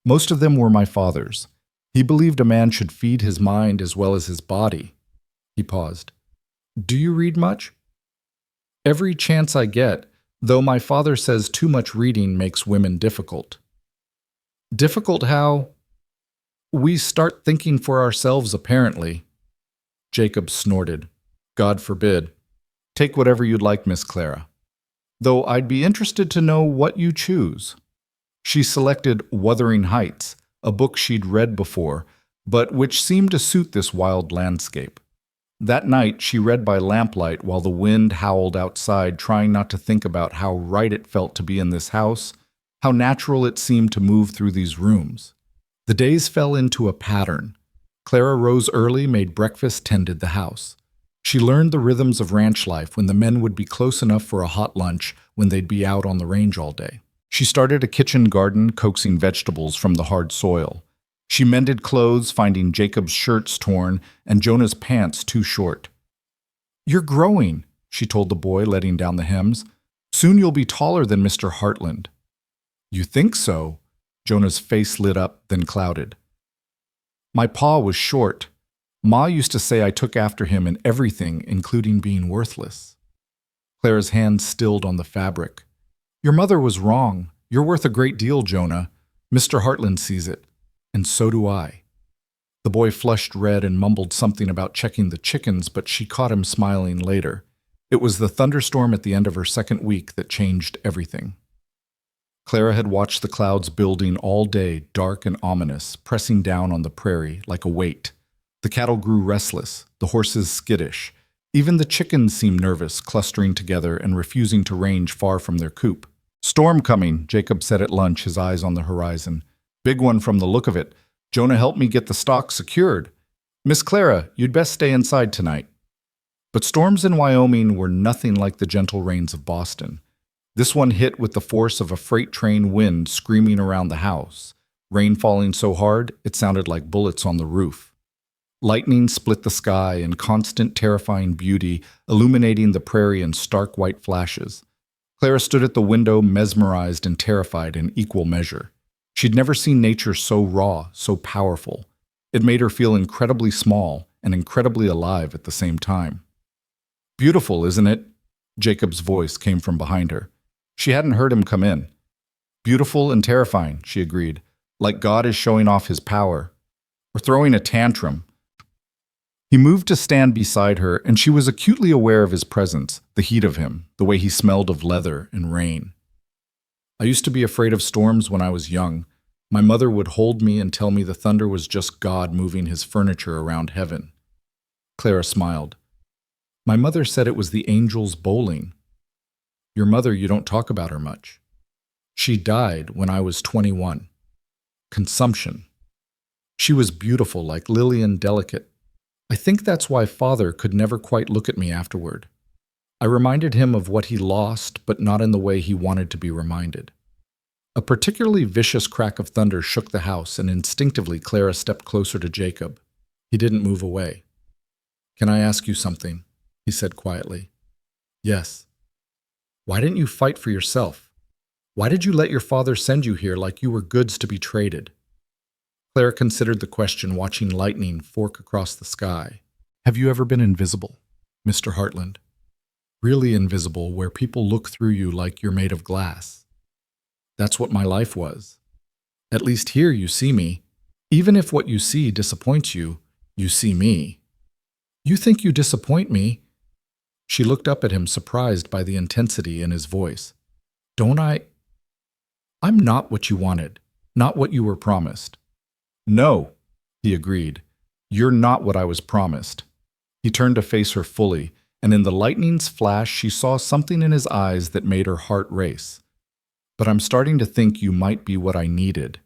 Most of them were my father's. He believed a man should feed his mind as well as his body. He paused. "Do you read much?" "Every chance I get, though my father says too much reading makes women difficult." "Difficult how?" "We start thinking for ourselves, apparently." Jacob snorted. "God forbid. Take whatever you'd like, Miss Clara. Though I'd be interested to know what you choose." She selected Wuthering Heights, a book she'd read before, but which seemed to suit this wild landscape. That night, she read by lamplight while the wind howled outside, trying not to think about how right it felt to be in this house, how natural it seemed to move through these rooms. The days fell into a pattern. Clara rose early, made breakfast, tended the house. She learned the rhythms of ranch life, when the men would be close enough for a hot lunch, when they'd be out on the range all day. She started a kitchen garden, coaxing vegetables from the hard soil. She mended clothes, finding Jacob's shirts torn and Jonah's pants too short. "You're growing," she told the boy, letting down the hems. "Soon you'll be taller than Mr. Hartland." "You think so?" Jonah's face lit up, then clouded. "My pa was short. Ma used to say I took after him in everything, including being worthless." Clara's hand stilled on the fabric. "Your mother was wrong. You're worth a great deal, Jonah. Mr. Hartland sees it. And so do I." The boy flushed red and mumbled something about checking the chickens, but she caught him smiling later. It was the thunderstorm at the end of her second week that changed everything. Clara had watched the clouds building all day, dark and ominous, pressing down on the prairie like a weight. The cattle grew restless, the horses skittish. Even the chickens seemed nervous, clustering together and refusing to range far from their coop. "Storm coming," Jacob said at lunch, his eyes on the horizon. "Big one from the look of it. Jonah helped me get the stock secured. Miss Clara, you'd best stay inside tonight." But storms in Wyoming were nothing like the gentle rains of Boston. This one hit with the force of a freight train wind screaming around the house, rain falling so hard it sounded like bullets on the roof. Lightning split the sky in constant, terrifying beauty, illuminating the prairie in stark white flashes. Clara stood at the window, mesmerized and terrified in equal measure. She'd never seen nature so raw, so powerful. It made her feel incredibly small and incredibly alive at the same time. "Beautiful, isn't it?" Jacob's voice came from behind her. She hadn't heard him come in. "Beautiful and terrifying," she agreed, "like God is showing off his power. Or throwing a tantrum." He moved to stand beside her, and she was acutely aware of his presence, the heat of him, the way he smelled of leather and rain. "I used to be afraid of storms when I was young. My mother would hold me and tell me the thunder was just God moving his furniture around heaven." Clara smiled. "My mother said it was the angels bowling." "Your mother, you don't talk about her much." "She died when I was 21. Consumption. She was beautiful, like Lillian, delicate. I think that's why Father could never quite look at me afterward. I reminded him of what he lost, but not in the way he wanted to be reminded." A particularly vicious crack of thunder shook the house, and instinctively Clara stepped closer to Jacob. He didn't move away. "Can I ask you something?" he said quietly. "Yes." Why didn't you fight for yourself? Why did you let your father send you here like you were goods to be traded? Clara considered the question, watching lightning fork across the sky. Have you ever been invisible, Mr. Hartland? Really invisible, where people look through you like you're made of glass. That's what my life was. At least here you see me. Even if what you see disappoints you, you see me. You think you disappoint me? She looked up at him, surprised by the intensity in his voice. Don't I? I'm not what you wanted, not what you were promised. No, he agreed. You're not what I was promised. He turned to face her fully, and in the lightning's flash she saw something in his eyes that made her heart race. But I'm starting to think you might be what I needed.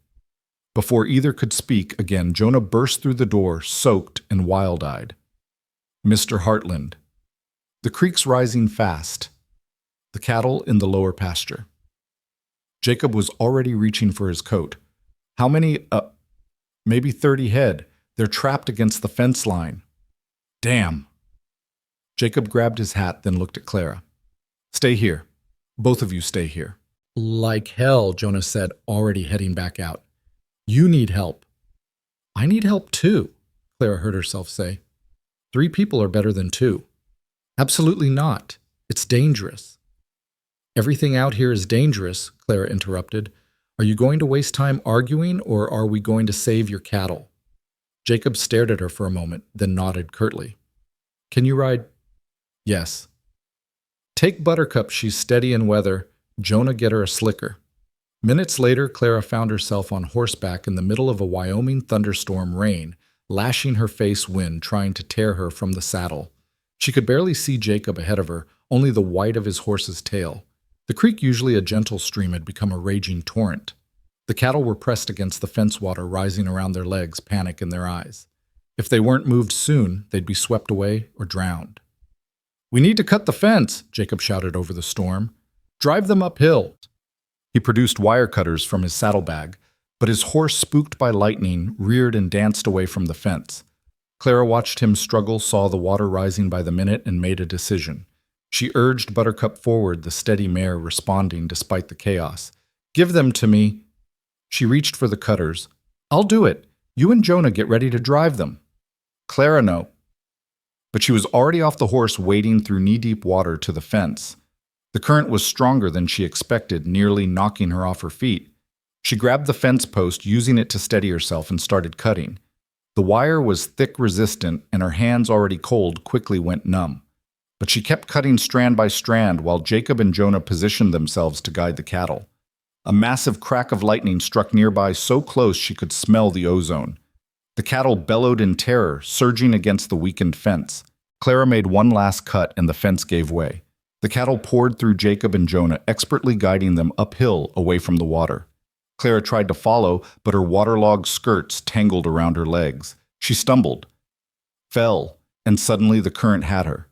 Before either could speak again, Jonah burst through the door, soaked and wild-eyed. Mr. Hartland. The creek's rising fast. The cattle in the lower pasture. Jacob was already reaching for his coat. How many? Maybe 30 head. They're trapped against the fence line. Damn. Jacob grabbed his hat, then looked at Clara. Stay here. Both of you stay here. Like hell, Jonah said, already heading back out. You need help. I need help too, Clara heard herself say. 3 people are better than 2. Absolutely not. It's dangerous. Everything out here is dangerous, Clara interrupted. Are you going to waste time arguing, or are we going to save your cattle? Jacob stared at her for a moment, then nodded curtly. Can you ride? Yes. Take Buttercup, she's steady in weather. Jonah, get her a slicker. Minutes later, Clara found herself on horseback in the middle of a Wyoming thunderstorm rain, lashing her face wind, trying to tear her from the saddle. She could barely see Jacob ahead of her, only the white of his horse's tail. The creek, usually a gentle stream, had become a raging torrent. The cattle were pressed against the fence water, rising around their legs, panic in their eyes. If they weren't moved soon, they'd be swept away or drowned. We need to cut the fence, Jacob shouted over the storm. Drive them uphill. He produced wire cutters from his saddlebag, but his horse, spooked by lightning, reared and danced away from the fence. Clara watched him struggle, saw the water rising by the minute, and made a decision. She urged Buttercup forward, the steady mare responding despite the chaos. Give them to me. She reached for the cutters. I'll do it. You and Jonah get ready to drive them. Clara, no. But she was already off the horse, wading through knee-deep water to the fence. The current was stronger than she expected, nearly knocking her off her feet. She grabbed the fence post, using it to steady herself, and started cutting. The wire was thick, resistant, and her hands, already cold, quickly went numb. But she kept cutting strand by strand while Jacob and Jonah positioned themselves to guide the cattle. A massive crack of lightning struck nearby, so close she could smell the ozone. The cattle bellowed in terror, surging against the weakened fence. Clara made one last cut, and the fence gave way. The cattle poured through Jacob and Jonah, expertly guiding them uphill away from the water. Clara tried to follow, but her waterlogged skirts tangled around her legs. She stumbled, fell, and suddenly the current had her.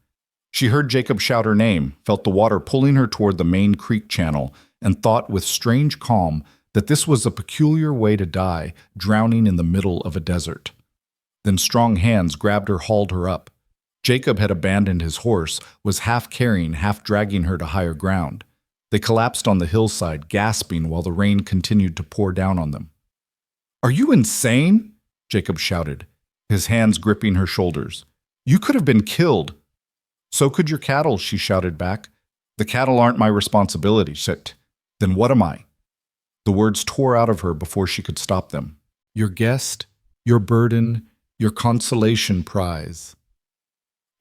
She heard Jacob shout her name, felt the water pulling her toward the main creek channel, and thought with strange calm that this was a peculiar way to die, drowning in the middle of a desert. Then strong hands grabbed her, hauled her up. Jacob had abandoned his horse, was half carrying, half dragging her to higher ground. They collapsed on the hillside, gasping while the rain continued to pour down on them. Are you insane? Jacob shouted, his hands gripping her shoulders. You could have been killed. So could your cattle, she shouted back. The cattle aren't my responsibility, shit. Then what am I? The words tore out of her before she could stop them. Your guest, your burden, your consolation prize.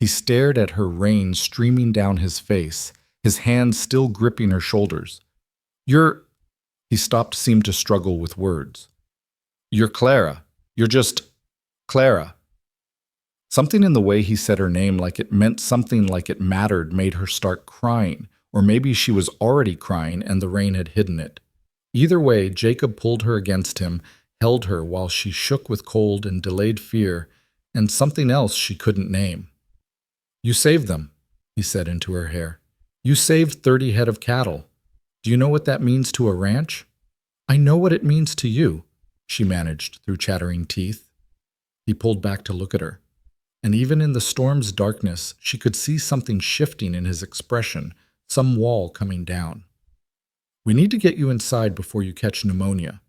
He stared at her, rain streaming down his face, his hands still gripping her shoulders. He stopped, seemed to struggle with words. You're Clara. You're just Clara. Something in the way he said her name, like it meant something, like it mattered, made her start crying, or maybe she was already crying and the rain had hidden it. Either way, Jacob pulled her against him, held her while she shook with cold and delayed fear, and something else she couldn't name. You saved them, he said into her hair. You saved 30 head of cattle. Do you know what that means to a ranch? I know what it means to you, she managed through chattering teeth. He pulled back to look at her, and even in the storm's darkness, she could see something shifting in his expression, some wall coming down. We need to get you inside before you catch pneumonia.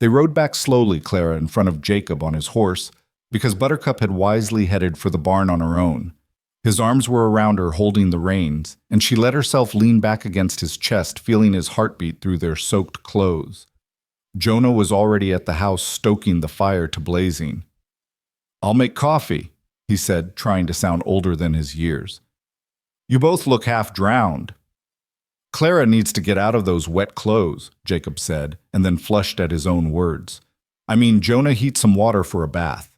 They rode back slowly, Clara in front of Jacob on his horse, because Buttercup had wisely headed for the barn on her own. His arms were around her holding the reins, and she let herself lean back against his chest, feeling his heartbeat through their soaked clothes. Jonah was already at the house, stoking the fire to blazing. "I'll make coffee," he said, trying to sound older than his years. "You both look half drowned." "Clara needs to get out of those wet clothes," Jacob said, and then flushed at his own words. "I mean, Jonah heat some water for a bath."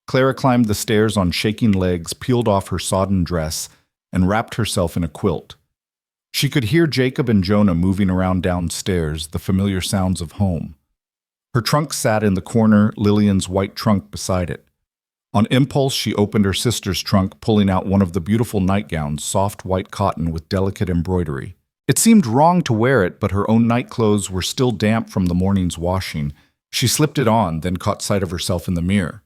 Clara climbed the stairs on shaking legs, peeled off her sodden dress, and wrapped herself in a quilt. She could hear Jacob and Jonah moving around downstairs, the familiar sounds of home. Her trunk sat in the corner, Lillian's white trunk beside it. On impulse, she opened her sister's trunk, pulling out one of the beautiful nightgowns, soft white cotton with delicate embroidery. It seemed wrong to wear it, but her own nightclothes were still damp from the morning's washing. She slipped it on, then caught sight of herself in the mirror.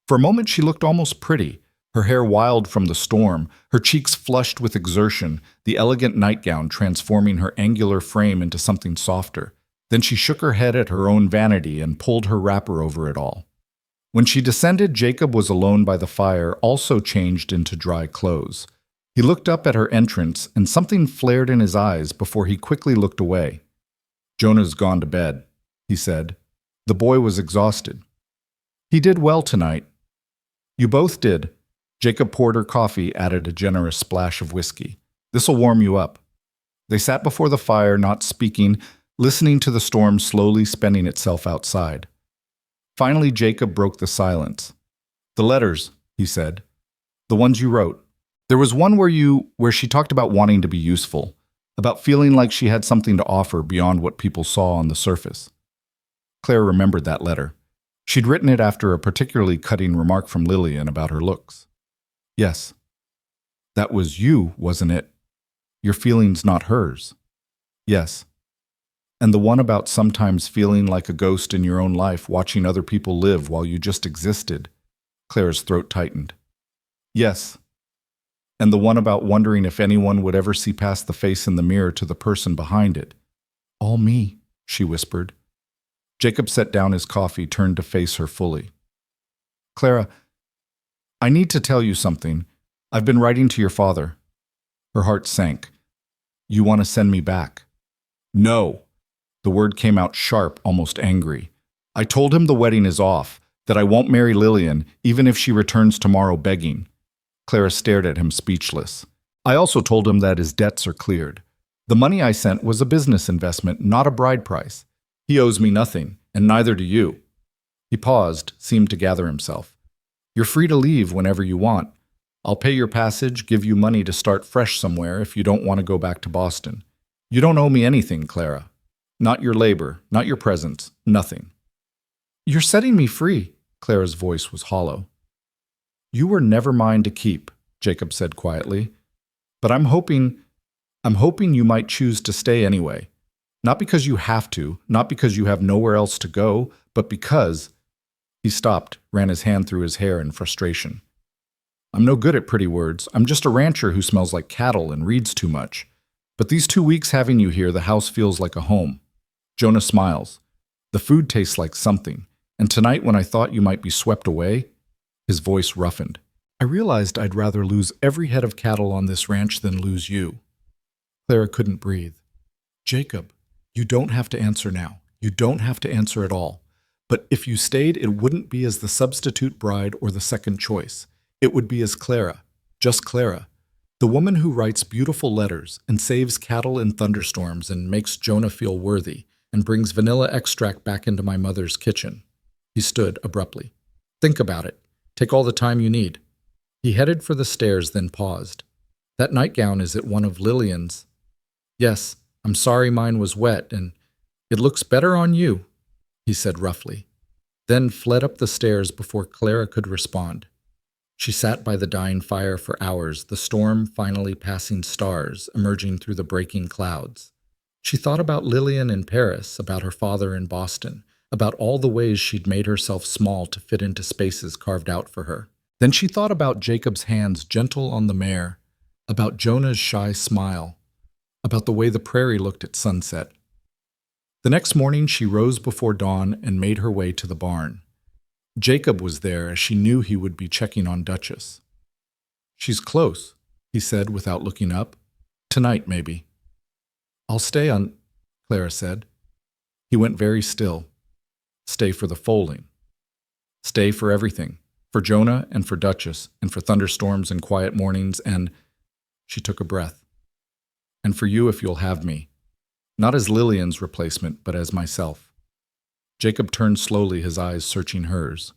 For a moment she looked almost pretty, her hair wild from the storm, her cheeks flushed with exertion, the elegant nightgown transforming her angular frame into something softer. Then she shook her head at her own vanity and pulled her wrapper over it all. When she descended, Jacob was alone by the fire, also changed into dry clothes. He looked up at her entrance, and something flared in his eyes before he quickly looked away. "Jonah's gone to bed," he said. The boy was exhausted. "He did well tonight." "You both did." Jacob poured her coffee, added a generous splash of whiskey. "This'll warm you up." They sat before the fire, not speaking, listening to the storm slowly spinning itself outside. Finally, Jacob broke the silence. "The letters," he said. "The ones you wrote. There was one where she talked about wanting to be useful, about feeling like she had something to offer beyond what people saw on the surface." Claire remembered that letter. She'd written it after a particularly cutting remark from Lillian about her looks. "Yes. That was you, wasn't it? Your feelings, not hers." "Yes. And the one about sometimes feeling like a ghost in your own life, watching other people live while you just existed." Claire's throat tightened. "Yes. And the one about wondering if anyone would ever see past the face in the mirror to the person behind it." "All me," she whispered. Jacob set down his coffee, turned to face her fully. "Clara, I need to tell you something. I've been writing to your father." Her heart sank. "You want to send me back?" "No." The word came out sharp, almost angry. "I told him the wedding is off, that I won't marry Lillian, even if she returns tomorrow begging." Clara stared at him, speechless. "I also told him that his debts are cleared. The money I sent was a business investment, not a bride price. He owes me nothing, and neither do you." He paused, seemed to gather himself. "You're free to leave whenever you want. I'll pay your passage, give you money to start fresh somewhere if you don't want to go back to Boston. You don't owe me anything, Clara. Not your labor, not your presence, nothing." "You're setting me free." Clara's voice was hollow. "You were never mine to keep," Jacob said quietly. "But I'm hoping you might choose to stay anyway. Not because you have to, not because you have nowhere else to go, but because—" He stopped, ran his hand through his hair in frustration. "I'm no good at pretty words. I'm just a rancher who smells like cattle and reads too much. But these 2 weeks having you here, the house feels like a home." Jonah smiles. "The food tastes like something. And tonight when I thought you might be swept away," his voice roughened, "I realized I'd rather lose every head of cattle on this ranch than lose you." Clara couldn't breathe. "Jacob, you don't have to answer now. You don't have to answer at all. But if you stayed, it wouldn't be as the substitute bride or the second choice. It would be as Clara, just Clara, the woman who writes beautiful letters and saves cattle in thunderstorms and makes Jonah feel worthy and brings vanilla extract back into my mother's kitchen." He stood abruptly. "Think about it. Take all the time you need." He headed for the stairs, then paused. "That nightgown, is it one of Lillian's?" "Yes, I'm sorry mine was wet, and it looks better on you," he said roughly, then fled up the stairs before Clara could respond. She sat by the dying fire for hours, the storm finally passing stars, emerging through the breaking clouds. She thought about Lillian in Paris, about her father in Boston, about all the ways she'd made herself small to fit into spaces carved out for her. Then she thought about Jacob's hands gentle on the mare, about Jonah's shy smile, about the way the prairie looked at sunset. The next morning she rose before dawn and made her way to the barn. Jacob was there as she knew he would be checking on Duchess. "She's close," he said without looking up. "Tonight, maybe." "I'll stay on," Clara said. He went very still. Stay for the foaling. Stay for everything. For Jonah and for Duchess and for thunderstorms and quiet mornings and, she took a breath, and for you if you'll have me. Not as Lillian's replacement, but as myself. Jacob turned slowly, his eyes searching hers.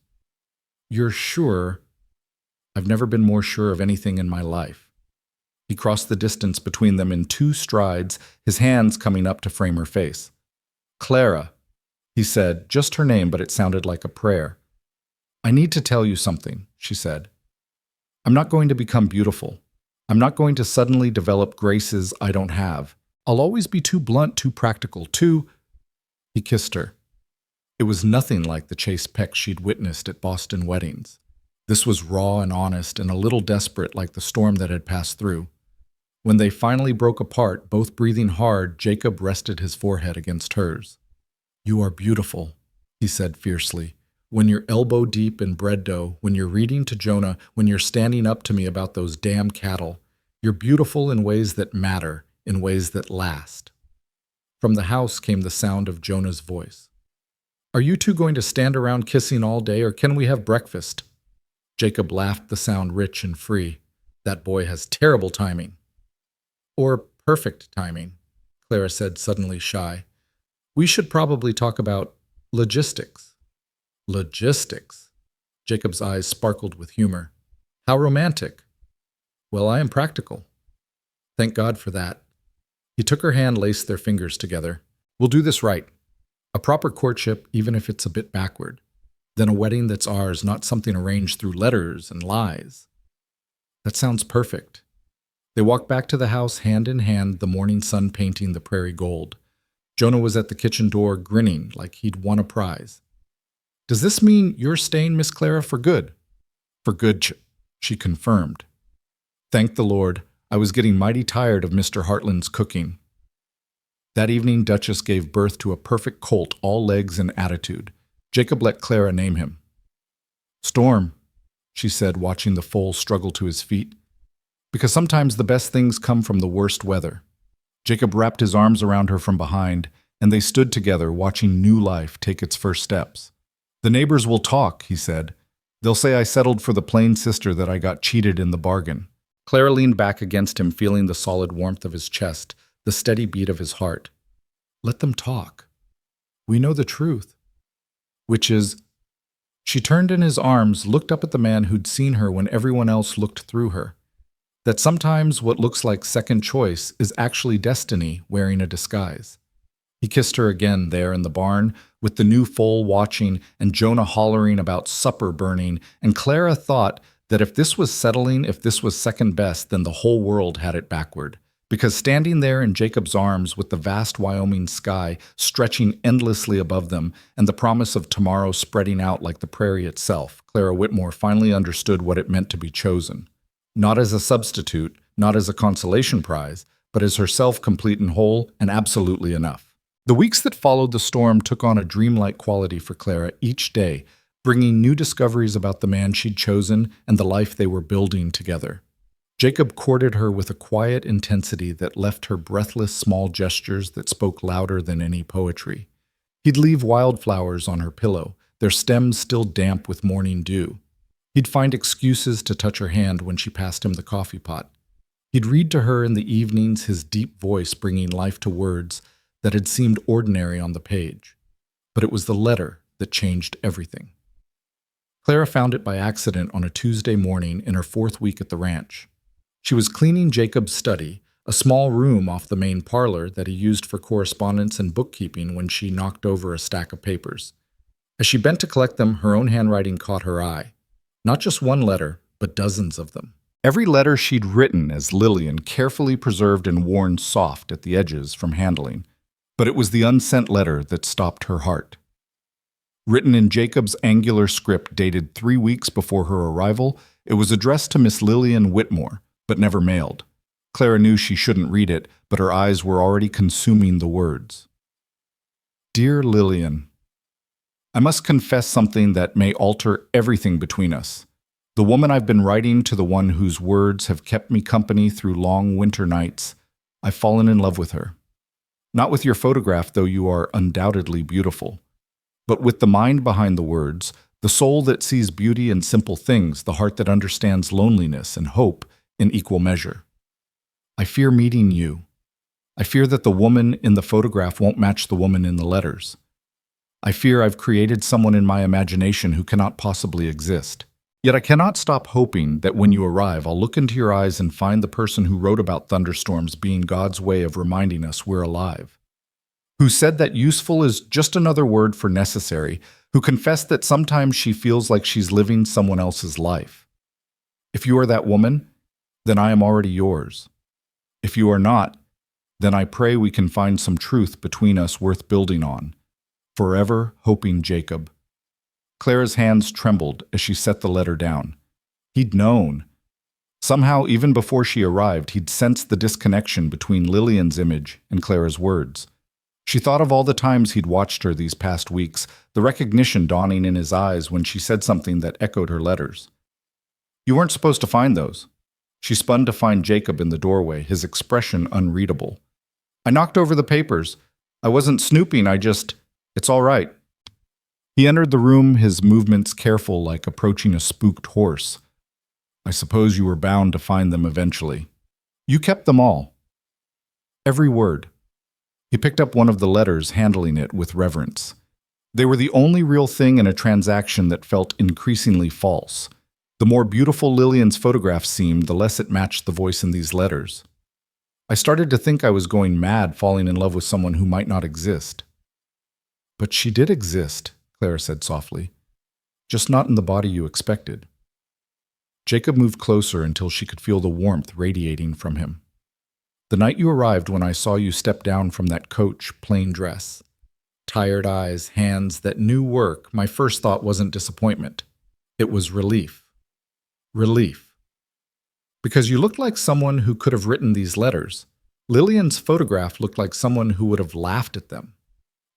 "You're sure?" "I've never been more sure of anything in my life." He crossed the distance between them in 2 strides, his hands coming up to frame her face. "Clara," he said, just her name, but it sounded like a prayer. "I need to tell you something," she said. "I'm not going to become beautiful. I'm not going to suddenly develop graces I don't have. I'll always be too blunt, too practical, too—" He kissed her. It was nothing like the chaste peck she'd witnessed at Boston weddings. This was raw and honest and a little desperate, like the storm that had passed through. When they finally broke apart, both breathing hard, Jacob rested his forehead against hers. "You are beautiful," he said fiercely. "When you're elbow deep in bread dough, when you're reading to Jonah, when you're standing up to me about those damn cattle, you're beautiful in ways that matter, in ways that last." From the house came the sound of Jonah's voice. "Are you two going to stand around kissing all day, or can we have breakfast?" Jacob laughed, the sound rich and free. "That boy has terrible timing." "Or perfect timing," Clara said, suddenly shy. "We should probably talk about logistics." "Logistics?" Jacob's eyes sparkled with humor. "How romantic." "Well, I am practical." "Thank God for that." He took her hand, laced their fingers together. "We'll do this right. A proper courtship, even if it's a bit backward. Then a wedding that's ours, not something arranged through letters and lies." "That sounds perfect." They walked back to the house hand in hand, the morning sun painting the prairie gold. Jonah was at the kitchen door, grinning like he'd won a prize. "Does this mean you're staying, Miss Clara, for good?" "For good," she confirmed. "Thank the Lord. I was getting mighty tired of Mr. Hartland's cooking." That evening, Duchess gave birth to a perfect colt, all legs and attitude. Jacob let Clara name him. "Storm," she said, watching the foal struggle to his feet. "Because sometimes the best things come from the worst weather." Jacob wrapped his arms around her from behind, and they stood together, watching new life take its first steps. "The neighbors will talk," he said. "They'll say I settled for the plain sister, that I got cheated in the bargain." Clara leaned back against him, feeling the solid warmth of his chest, the steady beat of his heart. "Let them talk. We know the truth." "Which is—" She turned in his arms, looked up at the man who'd seen her when everyone else looked through her. That sometimes what looks like second choice is actually destiny wearing a disguise. He kissed her again there in the barn, with the new foal watching and Jonah hollering about supper burning, and Clara thought that if this was settling, if this was second best, then the whole world had it backward. Because standing there in Jacob's arms with the vast Wyoming sky stretching endlessly above them and the promise of tomorrow spreading out like the prairie itself, Clara Whitmore finally understood what it meant to be chosen. Not as a substitute, not as a consolation prize, but as herself, complete and whole, and absolutely enough. The weeks that followed the storm took on a dreamlike quality for Clara each day, bringing new discoveries about the man she'd chosen and the life they were building together. Jacob courted her with a quiet intensity that left her breathless small gestures that spoke louder than any poetry. He'd leave wildflowers on her pillow, their stems still damp with morning dew. He'd find excuses to touch her hand when she passed him the coffee pot. He'd read to her in the evenings, his deep voice bringing life to words that had seemed ordinary on the page. But it was the letter that changed everything. Clara found it by accident on a Tuesday morning in her 4th week at the ranch. She was cleaning Jacob's study, a small room off the main parlor that he used for correspondence and bookkeeping, when she knocked over a stack of papers. As she bent to collect them, her own handwriting caught her eye. Not just one letter, but dozens of them. Every letter she'd written as Lillian, carefully preserved and worn soft at the edges from handling. But it was the unsent letter that stopped her heart. Written in Jacob's angular script dated 3 weeks before her arrival, it was addressed to Miss Lillian Whitmore, but never mailed. Clara knew she shouldn't read it, but her eyes were already consuming the words. Dear Lillian, I must confess something that may alter everything between us. The woman I've been writing to, the one whose words have kept me company through long winter nights, I've fallen in love with her. Not with your photograph, though you are undoubtedly beautiful, but with the mind behind the words, the soul that sees beauty in simple things, the heart that understands loneliness and hope in equal measure. I fear meeting you. I fear that the woman in the photograph won't match the woman in the letters. I fear I've created someone in my imagination who cannot possibly exist. Yet I cannot stop hoping that when you arrive, I'll look into your eyes and find the person who wrote about thunderstorms being God's way of reminding us we're alive, who said that useful is just another word for necessary, who confessed that sometimes she feels like she's living someone else's life. If you are that woman, then I am already yours. If you are not, then I pray we can find some truth between us worth building on. Forever hoping, Jacob. Clara's hands trembled as she set the letter down. He'd known. Somehow, even before she arrived, he'd sensed the disconnection between Lillian's image and Clara's words. She thought of all the times he'd watched her these past weeks, the recognition dawning in his eyes when she said something that echoed her letters. You weren't supposed to find those. She spun to find Jacob in the doorway, his expression unreadable. I knocked over the papers. I wasn't snooping, It's all right. He entered the room, his movements careful like approaching a spooked horse. I suppose you were bound to find them eventually. You kept them all. Every word. He picked up one of the letters, handling it with reverence. They were the only real thing in a transaction that felt increasingly false. The more beautiful Lillian's photograph seemed, the less it matched the voice in these letters. I started to think I was going mad, falling in love with someone who might not exist. But she did exist, Clara said softly. Just not in the body you expected. Jacob moved closer until she could feel the warmth radiating from him. The night you arrived, when I saw you step down from that coach, plain dress. Tired eyes, hands that knew work, my first thought wasn't disappointment. It was relief. Relief. Because you looked like someone who could have written these letters. Lillian's photograph looked like someone who would have laughed at them.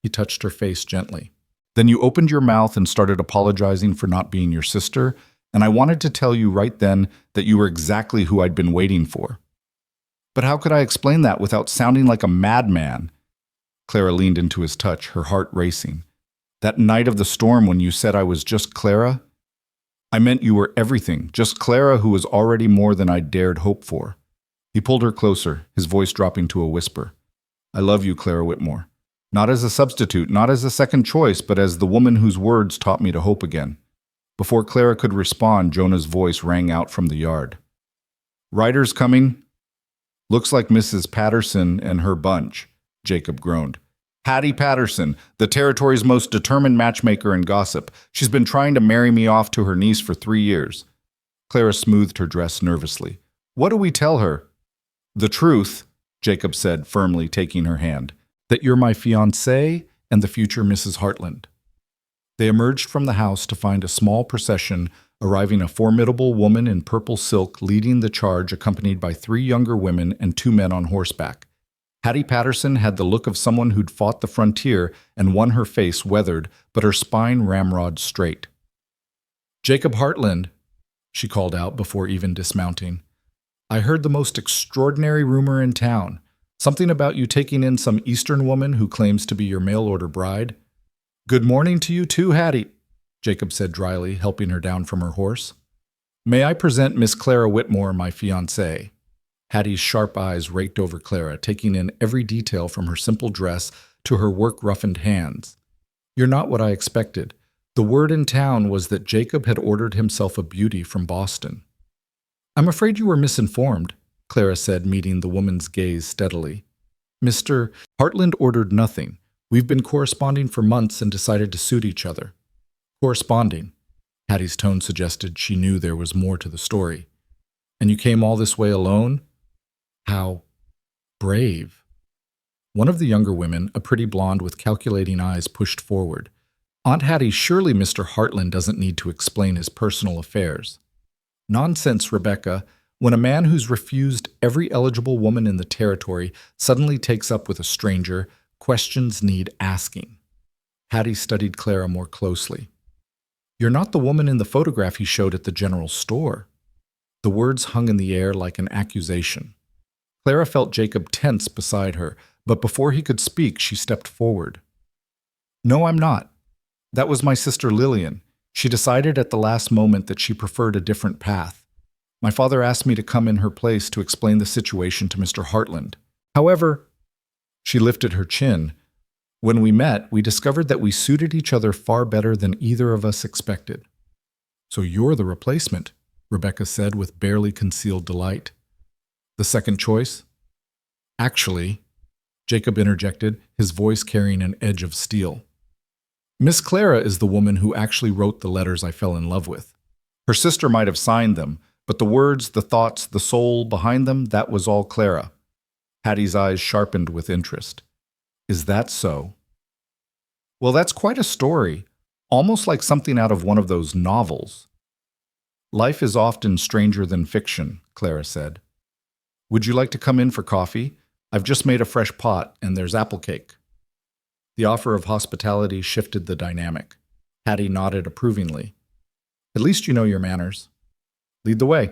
He touched her face gently. Then you opened your mouth and started apologizing for not being your sister, and I wanted to tell you right then that you were exactly who I'd been waiting for. But how could I explain that without sounding like a madman? Clara leaned into his touch, her heart racing. That night of the storm when you said I was just Clara, I meant you were everything, just Clara who was already more than I dared hope for. He pulled her closer, his voice dropping to a whisper. I love you, Clara Whitmore. Not as a substitute, not as a second choice, but as the woman whose words taught me to hope again. Before Clara could respond, Jonah's voice rang out from the yard. Riders coming? Looks like Mrs. Patterson and her bunch, Jacob groaned. Hattie Patterson, the territory's most determined matchmaker and gossip. She's been trying to marry me off to her niece for 3 years. Clara smoothed her dress nervously. What do we tell her? The truth, Jacob said, firmly taking her hand. That you're my fiancée and the future Mrs. Hartland. They emerged from the house to find a small procession arriving, a formidable woman in purple silk leading the charge, accompanied by 3 younger women and 2 men on horseback. Hattie Patterson had the look of someone who'd fought the frontier and won, her face weathered, but her spine ramrod straight. Jacob Hartland, she called out before even dismounting. I heard the most extraordinary rumor in town. Something about you taking in some Eastern woman who claims to be your mail-order bride. Good morning to you too, Hattie, Jacob said dryly, helping her down from her horse. May I present Miss Clara Whitmore, my fiancée? Hattie's sharp eyes raked over Clara, taking in every detail from her simple dress to her work-roughened hands. You're not what I expected. The word in town was that Jacob had ordered himself a beauty from Boston. I'm afraid you were misinformed, Clara said, meeting the woman's gaze steadily. Mr. Hartland ordered nothing. We've been corresponding for months and decided to suit each other. Corresponding. Hattie's tone suggested she knew there was more to the story. And you came all this way alone? How brave. One of the younger women, a pretty blonde with calculating eyes, pushed forward. Aunt Hattie, surely Mr. Hartland doesn't need to explain his personal affairs. Nonsense, Rebecca. When a man who's refused every eligible woman in the territory suddenly takes up with a stranger, questions need asking. Hattie studied Clara more closely. "You're not the woman in the photograph he showed at the general store." The words hung in the air like an accusation. Clara felt Jacob tense beside her, but before he could speak, she stepped forward. "No, I'm not. That was my sister Lillian. She decided at the last moment that she preferred a different path. My father asked me to come in her place to explain the situation to Mr. Hartland. However," she lifted her chin, "when we met, we discovered that we suited each other far better than either of us expected." "So you're the replacement," Rebecca said with barely concealed delight. "The second choice?" "Actually," Jacob interjected, his voice carrying an edge of steel, "Miss Clara is the woman who actually wrote the letters I fell in love with. Her sister might have signed them, but the words, the thoughts, the soul behind them, that was all Clara." Hattie's eyes sharpened with interest. "Is that so?" "Well, that's quite a story, almost like something out of one of those novels." "Life is often stranger than fiction," Clara said. "Would you like to come in for coffee? I've just made a fresh pot, and there's apple cake." The offer of hospitality shifted the dynamic. Hattie nodded approvingly. "At least you know your manners. Lead the way."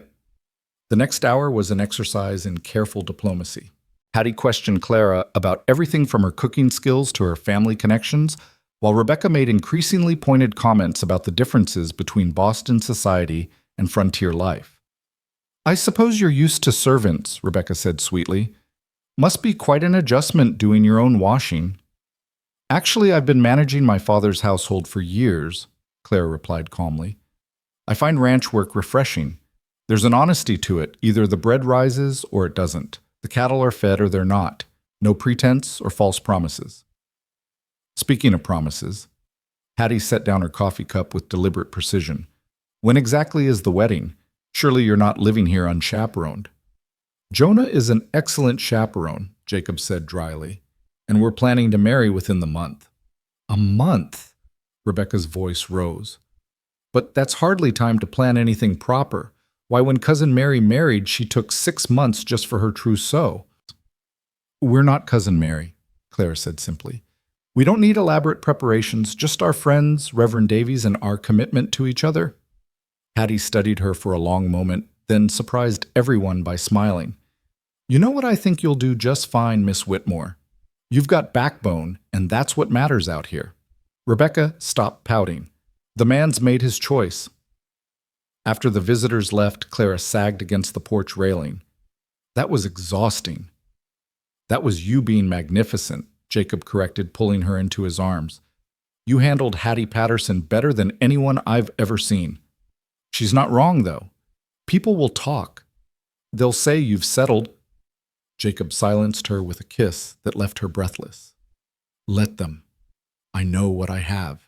The next hour was an exercise in careful diplomacy. Hattie questioned Clara about everything from her cooking skills to her family connections, while Rebecca made increasingly pointed comments about the differences between Boston society and frontier life. "I suppose you're used to servants," Rebecca said sweetly. "Must be quite an adjustment doing your own washing." "Actually, I've been managing my father's household for years," Clara replied calmly. "I find ranch work refreshing. There's an honesty to it. Either the bread rises or it doesn't. The cattle are fed or they're not. No pretense or false promises." Speaking of promises, Hattie set down her coffee cup with deliberate precision. "When exactly is the wedding? Surely you're not living here unchaperoned." "Jonah is an excellent chaperone," Jacob said dryly, "and we're planning to marry within the month." "A month?" Rebecca's voice rose. "But that's hardly time to plan anything proper. Why, when Cousin Mary married, she took 6 months just for her trousseau." "We're not Cousin Mary," Clara said simply. "We don't need elaborate preparations, just our friends, Reverend Davies, and our commitment to each other." Hattie studied her for a long moment, then surprised everyone by smiling. "You know what I think you'll do just fine, Miss Whitmore. You've got backbone, and that's what matters out here." Rebecca stopped pouting. The man's made his choice. After the visitors left, Clara sagged against the porch railing. "That was exhausting." "That was you being magnificent," Jacob corrected, pulling her into his arms. "You handled Hattie Patterson better than anyone I've ever seen." "She's not wrong, though. People will talk. They'll say you've settled." Jacob silenced her with a kiss that left her breathless. "Let them. I know what I have."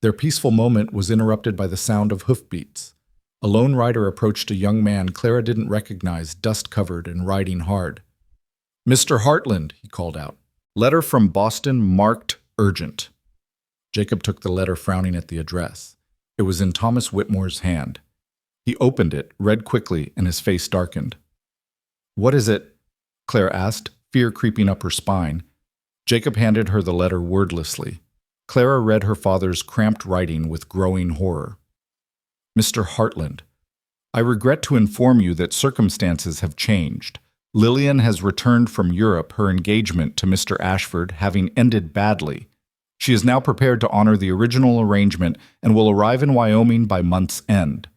Their peaceful moment was interrupted by the sound of hoofbeats. A lone rider approached a young man Clara didn't recognize, dust-covered and riding hard. "Mr. Hartland," he called out. "Letter from Boston marked urgent." Jacob took the letter, frowning at the address. It was in Thomas Whitmore's hand. He opened it, read quickly, and his face darkened. "What is it?" Clara asked, fear creeping up her spine. Jacob handed her the letter wordlessly. Clara read her father's cramped writing with growing horror. "Mr. Hartland, I regret to inform you that circumstances have changed. Lillian has returned from Europe, her engagement to Mr. Ashford having ended badly. She is now prepared to honor the original arrangement and will arrive in Wyoming by month's end.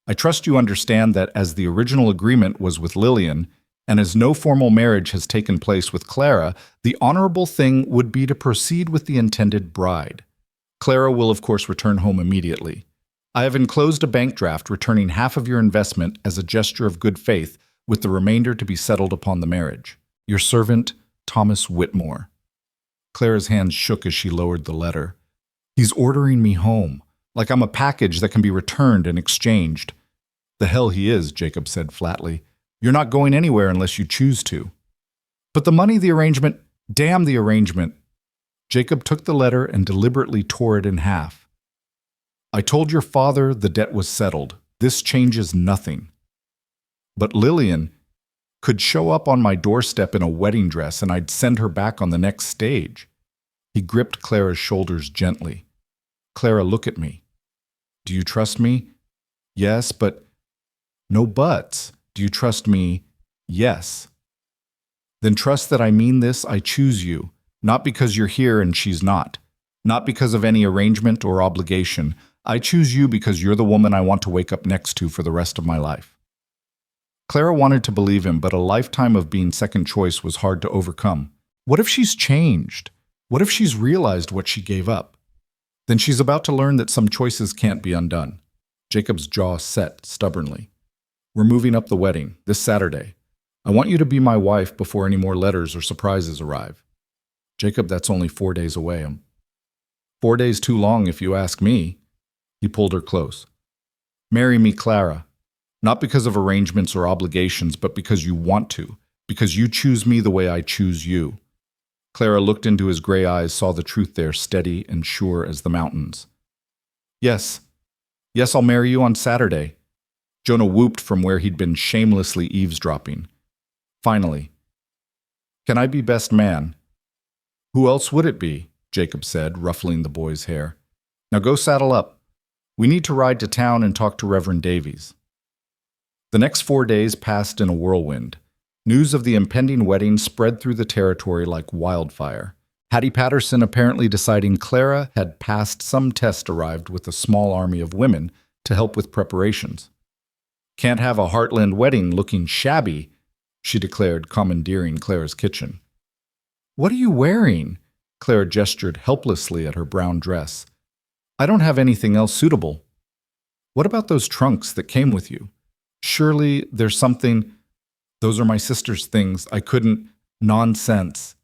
I trust you understand that as the original agreement was with Lillian, and as no formal marriage has taken place with Clara, the honorable thing would be to proceed with the intended bride. Clara will, of course, return home immediately. I have enclosed a bank draft returning half of your investment as a gesture of good faith, with the remainder to be settled upon the marriage. Your servant, Thomas Whitmore." Clara's hands shook as she lowered the letter. "He's ordering me home, like I'm a package that can be returned and exchanged." "The hell he is," Jacob said flatly. "You're not going anywhere unless you choose to." "But the money, the arrangement—" "Damn the arrangement." Jacob took the letter and deliberately tore it in half. "I told your father the debt was settled. This changes nothing." "But Lillian—" could show up on my doorstep in a wedding dress and I'd send her back on the next stage. He gripped Clara's shoulders gently. Clara, look at me. Do you trust me? Yes, but... No buts. Do you trust me? Yes. Then trust that I mean this, I choose you, not because you're here and she's not. Not because of any arrangement or obligation. I choose you because you're the woman I want to wake up next to for the rest of my life. Clara wanted to believe him, but a lifetime of being second choice was hard to overcome. What if she's changed? What if she's realized what she gave up? Then she's about to learn that some choices can't be undone. Jacob's jaw set stubbornly. We're moving up the wedding, this Saturday. I want you to be my wife before any more letters or surprises arrive. Jacob, that's only 4 days away. 4 days too long if you ask me. He pulled her close. Marry me, Clara. Not because of arrangements or obligations, but because you want to. Because you choose me the way I choose you. Clara looked into his gray eyes, saw the truth there, steady and sure as the mountains. Yes. Yes, I'll marry you on Saturday. Jonah whooped from where he'd been shamelessly eavesdropping. Finally. Can I be best man? Who else would it be? Jacob said, ruffling the boy's hair. Now go saddle up. We need to ride to town and talk to Reverend Davies. The next 4 days passed in a whirlwind. News of the impending wedding spread through the territory like wildfire. Hattie Patterson, apparently deciding Clara had passed some test, arrived with a small army of women to help with preparations. Can't have a Hartland wedding looking shabby, she declared, commandeering Clara's kitchen. What are you wearing? Clara gestured helplessly at her brown dress. I don't have anything else suitable. What about those trunks that came with you? Surely there's something... Those are my sister's things. I couldn't... Nonsense.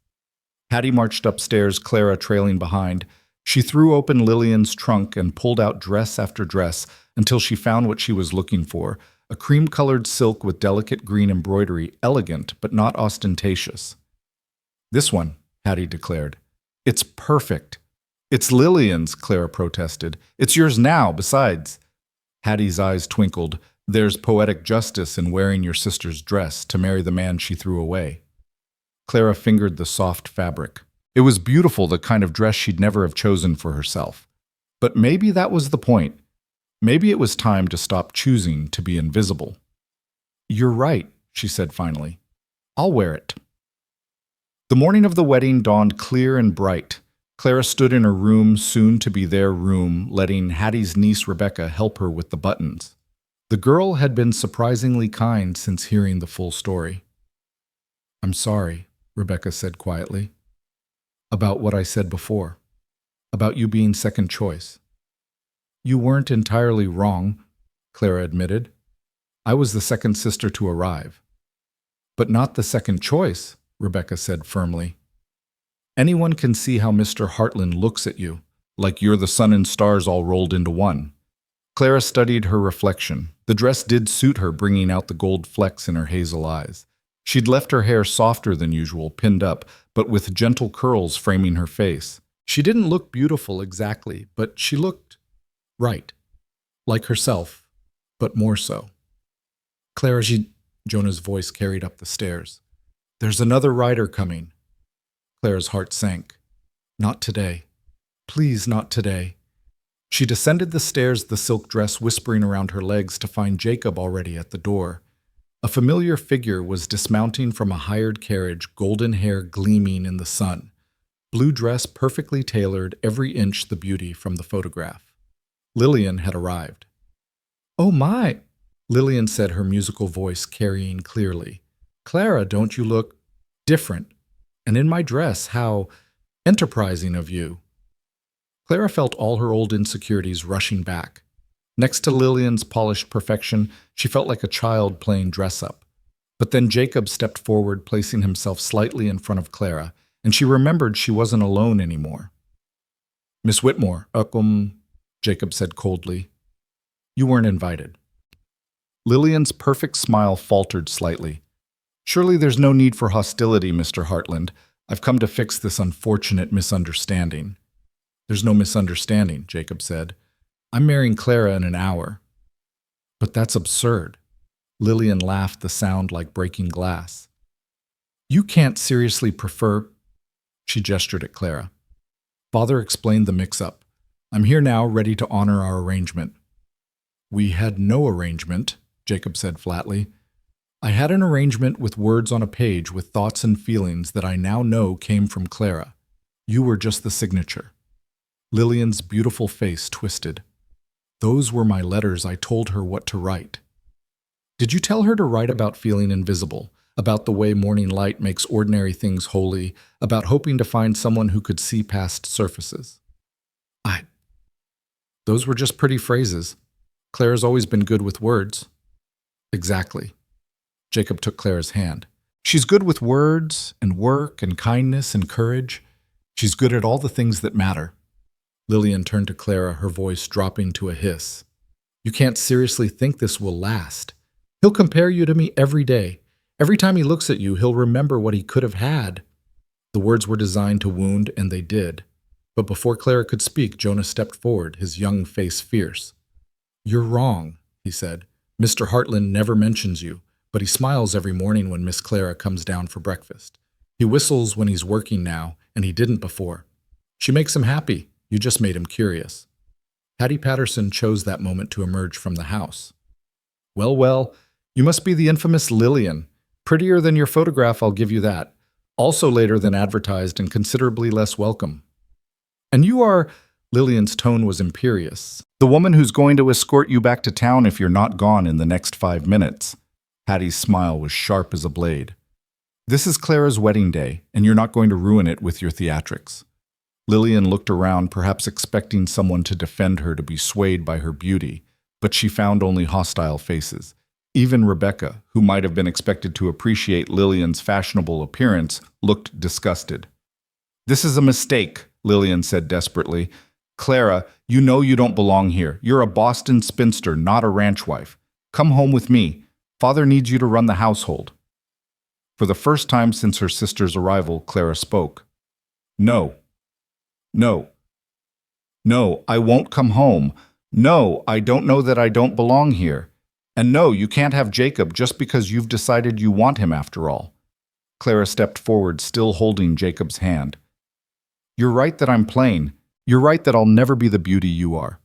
Hattie marched upstairs, Clara trailing behind. She threw open Lillian's trunk and pulled out dress after dress until she found what she was looking for, a cream-colored silk with delicate green embroidery, elegant but not ostentatious. This one, Hattie declared. It's perfect. It's Lillian's, Clara protested. It's yours now, besides. Hattie's eyes twinkled. There's poetic justice in wearing your sister's dress to marry the man she threw away. Clara fingered the soft fabric. It was beautiful, the kind of dress she'd never have chosen for herself. But maybe that was the point. Maybe it was time to stop choosing to be invisible. You're right, she said finally. I'll wear it. The morning of the wedding dawned clear and bright. Clara stood in her room, soon to be their room, letting Hattie's niece Rebecca help her with the buttons. The girl had been surprisingly kind since hearing the full story. I'm sorry, Rebecca said quietly. About what I said before. About you being second choice. You weren't entirely wrong, Clara admitted. I was the second sister to arrive. But not the second choice, Rebecca said firmly. Anyone can see how Mr. Hartland looks at you, like you're the sun and stars all rolled into one. Clara studied her reflection. The dress did suit her, bringing out the gold flecks in her hazel eyes. She'd left her hair softer than usual, pinned up, but with gentle curls framing her face. She didn't look beautiful exactly, but she looked right. Like herself, but more so. Clara, Jonah's voice carried up the stairs. There's another rider coming. Clara's heart sank. Not today. Please, not today. She descended the stairs, the silk dress whispering around her legs, to find Jacob already at the door. A familiar figure was dismounting from a hired carriage, golden hair gleaming in the sun. Blue dress perfectly tailored, every inch the beauty from the photograph. Lillian had arrived. Oh my, Lillian said, her musical voice carrying clearly. Clara, don't you look different? And in my dress, how enterprising of you. Clara felt all her old insecurities rushing back. Next to Lillian's polished perfection, she felt like a child playing dress-up. But then Jacob stepped forward, placing himself slightly in front of Clara, and she remembered she wasn't alone anymore. Miss Whitmore, Jacob said coldly. You weren't invited. Lillian's perfect smile faltered slightly. Surely there's no need for hostility, Mr. Hartland. I've come to fix this unfortunate misunderstanding. There's no misunderstanding, Jacob said. I'm marrying Clara in an hour. But that's absurd. Lillian laughed, the sound like breaking glass. You can't seriously prefer… She gestured at Clara. Father explained the mix-up. I'm here now, ready to honor our arrangement. We had no arrangement, Jacob said flatly. I had an arrangement with words on a page with thoughts and feelings that I now know came from Clara. You were just the signature. Lillian's beautiful face twisted. Those were my letters. I told her what to write. Did you tell her to write about feeling invisible, about the way morning light makes ordinary things holy, about hoping to find someone who could see past surfaces? Those were just pretty phrases. Clara's always been good with words. Exactly. Jacob took Clara's hand. She's good with words and work and kindness and courage. She's good at all the things that matter. Lillian turned to Clara, her voice dropping to a hiss. You can't seriously think this will last. He'll compare you to me every day. Every time he looks at you, he'll remember what he could have had. The words were designed to wound, and they did. But before Clara could speak, Jonah stepped forward, his young face fierce. You're wrong, he said. Mr. Hartland never mentions you, but he smiles every morning when Miss Clara comes down for breakfast. He whistles when he's working now, and he didn't before. She makes him happy. You just made him curious. Hattie Patterson chose that moment to emerge from the house. Well, you must be the infamous Lillian. Prettier than your photograph, I'll give you that. Also later than advertised and considerably less welcome. And you are… Lillian's tone was imperious. The woman who's going to escort you back to town if you're not gone in the next 5 minutes. Hattie's smile was sharp as a blade. This is Clara's wedding day, and you're not going to ruin it with your theatrics. Lillian looked around, perhaps expecting someone to defend her, to be swayed by her beauty, but she found only hostile faces. Even Rebecca, who might have been expected to appreciate Lillian's fashionable appearance, looked disgusted. This is a mistake, Lillian said desperately. Clara, you know you don't belong here. You're a Boston spinster, not a ranch wife. Come home with me. Father needs you to run the household. For the first time since her sister's arrival, Clara spoke. No, I won't come home. No, I don't know that I don't belong here. And no, you can't have Jacob just because you've decided you want him after all. Clara stepped forward, still holding Jacob's hand. You're right that I'm plain. You're right that I'll never be the beauty you are.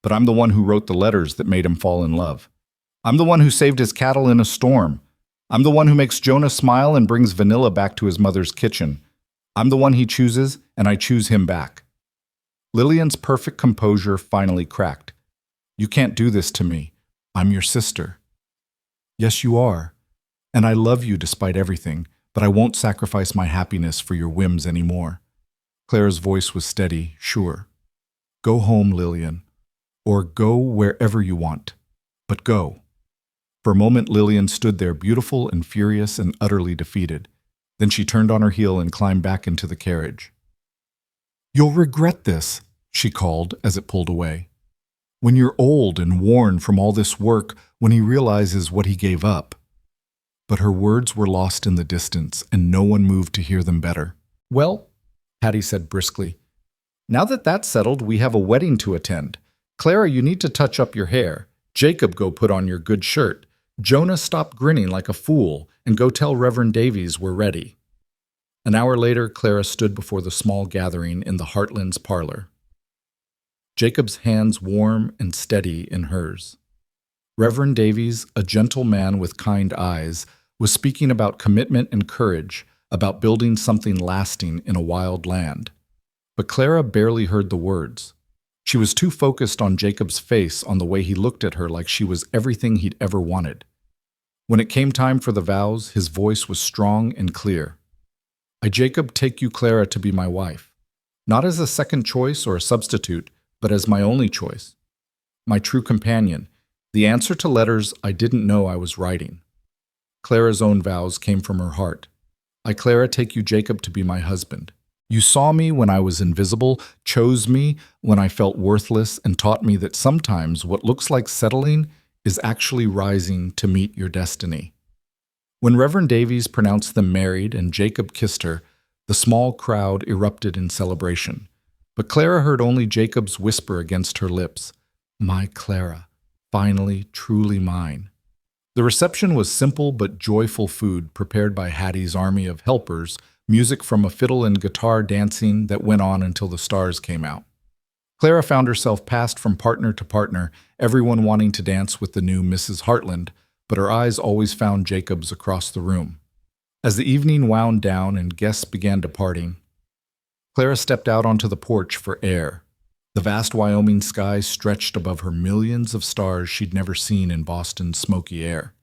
But I'm the one who wrote the letters that made him fall in love. I'm the one who saved his cattle in a storm. I'm the one who makes Jonah smile and brings vanilla back to his mother's kitchen. I'm the one he chooses, and I choose him back. Lillian's perfect composure finally cracked. You can't do this to me. I'm your sister. Yes, you are. And I love you despite everything, but I won't sacrifice my happiness for your whims anymore. Clara's voice was steady, sure. Go home, Lillian. Or go wherever you want. But go. For a moment, Lillian stood there, beautiful and furious and utterly defeated. Then she turned on her heel and climbed back into the carriage. You'll regret this, she called as it pulled away. When you're old and worn from all this work, when he realizes what he gave up. But her words were lost in the distance, and no one moved to hear them better. Well, Hattie said briskly, now that that's settled, we have a wedding to attend. Clara, you need to touch up your hair. Jacob, go put on your good shirt. Jonah, stop grinning like a fool, and go tell Reverend Davies we're ready. An hour later, Clara stood before the small gathering in the Hartlands' parlor. Jacob's hands warm and steady in hers. Reverend Davies, a gentle man with kind eyes, was speaking about commitment and courage, about building something lasting in a wild land. But Clara barely heard the words. She was too focused on Jacob's face, on the way he looked at her like she was everything he'd ever wanted. When it came time for the vows, his voice was strong and clear. I, Jacob, take you, Clara, to be my wife. Not as a second choice or a substitute, but as my only choice. My true companion, the answer to letters I didn't know I was writing. Clara's own vows came from her heart. I, Clara, take you, Jacob, to be my husband. You saw me when I was invisible, chose me when I felt worthless, and taught me that sometimes what looks like settling is actually rising to meet your destiny. When Reverend Davies pronounced them married and Jacob kissed her, the small crowd erupted in celebration. But Clara heard only Jacob's whisper against her lips, my Clara, finally, truly mine. The reception was simple but joyful food prepared by Hattie's army of helpers, music from a fiddle and guitar dancing that went on until the stars came out. Clara found herself passed from partner to partner, everyone wanting to dance with the new Mrs. Hartland, but her eyes always found Jacob's across the room. As the evening wound down and guests began departing, Clara stepped out onto the porch for air. The vast Wyoming sky stretched above her millions of stars she'd never seen in Boston's smoky air.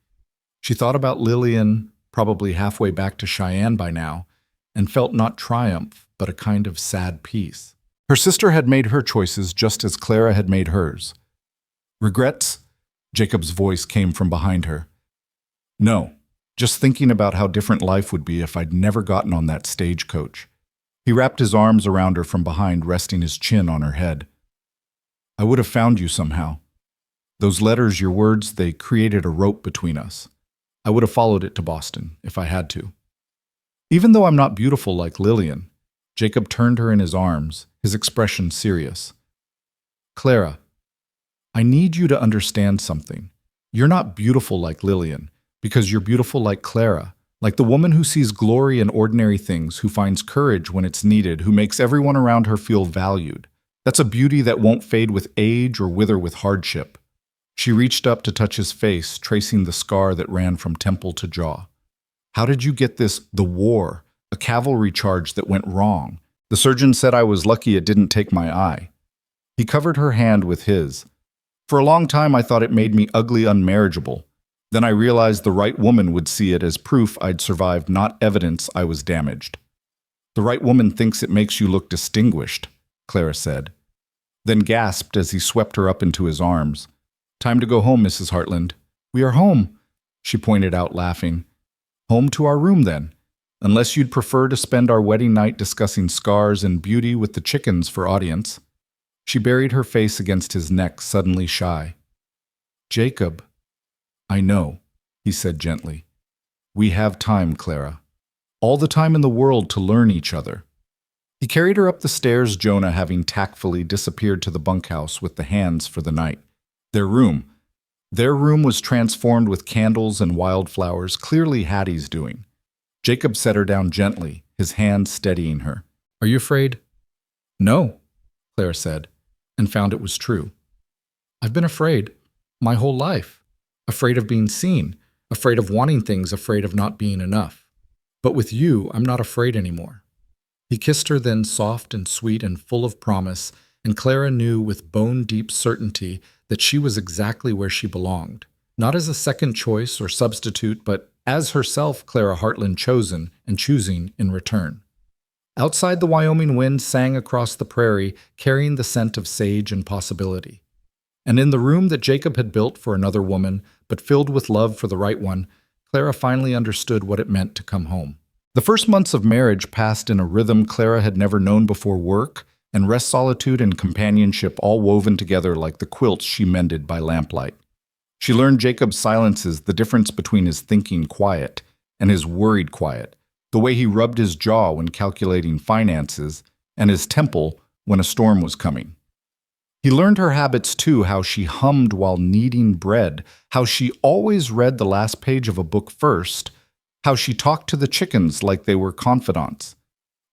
She thought about Lillian, probably halfway back to Cheyenne by now, and felt not triumph, but a kind of sad peace. Her sister had made her choices just as Clara had made hers. Regrets? Jacob's voice came from behind her. No, just thinking about how different life would be if I'd never gotten on that stagecoach. He wrapped his arms around her from behind, resting his chin on her head. I would have found you somehow. Those letters, your words, they created a rope between us. I would have followed it to Boston, if I had to. Even though I'm not beautiful like Lillian, Jacob turned her in his arms, his expression serious. Clara, I need you to understand something. You're not beautiful like Lillian, because you're beautiful like Clara, like the woman who sees glory in ordinary things, who finds courage when it's needed, who makes everyone around her feel valued. That's a beauty that won't fade with age or wither with hardship. She reached up to touch his face, tracing the scar that ran from temple to jaw. How did you get this? The war, a cavalry charge that went wrong. The surgeon said I was lucky it didn't take my eye. He covered her hand with his. For a long time I thought it made me ugly, unmarriageable. Then I realized the right woman would see it as proof I'd survived, not evidence I was damaged. The right woman thinks it makes you look distinguished, Clara said, then gasped as he swept her up into his arms. Time to go home, Mrs. Hartland. We are home, she pointed out, laughing. Home to our room, then, unless you'd prefer to spend our wedding night discussing scars and beauty with the chickens for audience. She buried her face against his neck, suddenly shy. Jacob. I know, he said gently. We have time, Clara. All the time in the world to learn each other. He carried her up the stairs, Jonah having tactfully disappeared to the bunkhouse with the hands for the night. Their room was transformed with candles and wildflowers, clearly Hattie's doing. Jacob set her down gently, his hand steadying her. Are you afraid? No, Clara said, and found it was true. I've been afraid my whole life. Afraid of being seen, afraid of wanting things, afraid of not being enough. But with you, I'm not afraid anymore. He kissed her then, soft and sweet and full of promise, and Clara knew with bone-deep certainty that she was exactly where she belonged, not as a second choice or substitute, but as herself, Clara Hartland, chosen and choosing in return. Outside, the Wyoming wind sang across the prairie, carrying the scent of sage and possibility. And in the room that Jacob had built for another woman, but filled with love for the right one, Clara finally understood what it meant to come home. The first months of marriage passed in a rhythm Clara had never known before, work and rest, solitude and companionship all woven together like the quilts she mended by lamplight. She learned Jacob's silences, the difference between his thinking quiet and his worried quiet, the way he rubbed his jaw when calculating finances, and his temple when a storm was coming. He learned her habits too, how she hummed while kneading bread, how she always read the last page of a book first, how she talked to the chickens like they were confidants.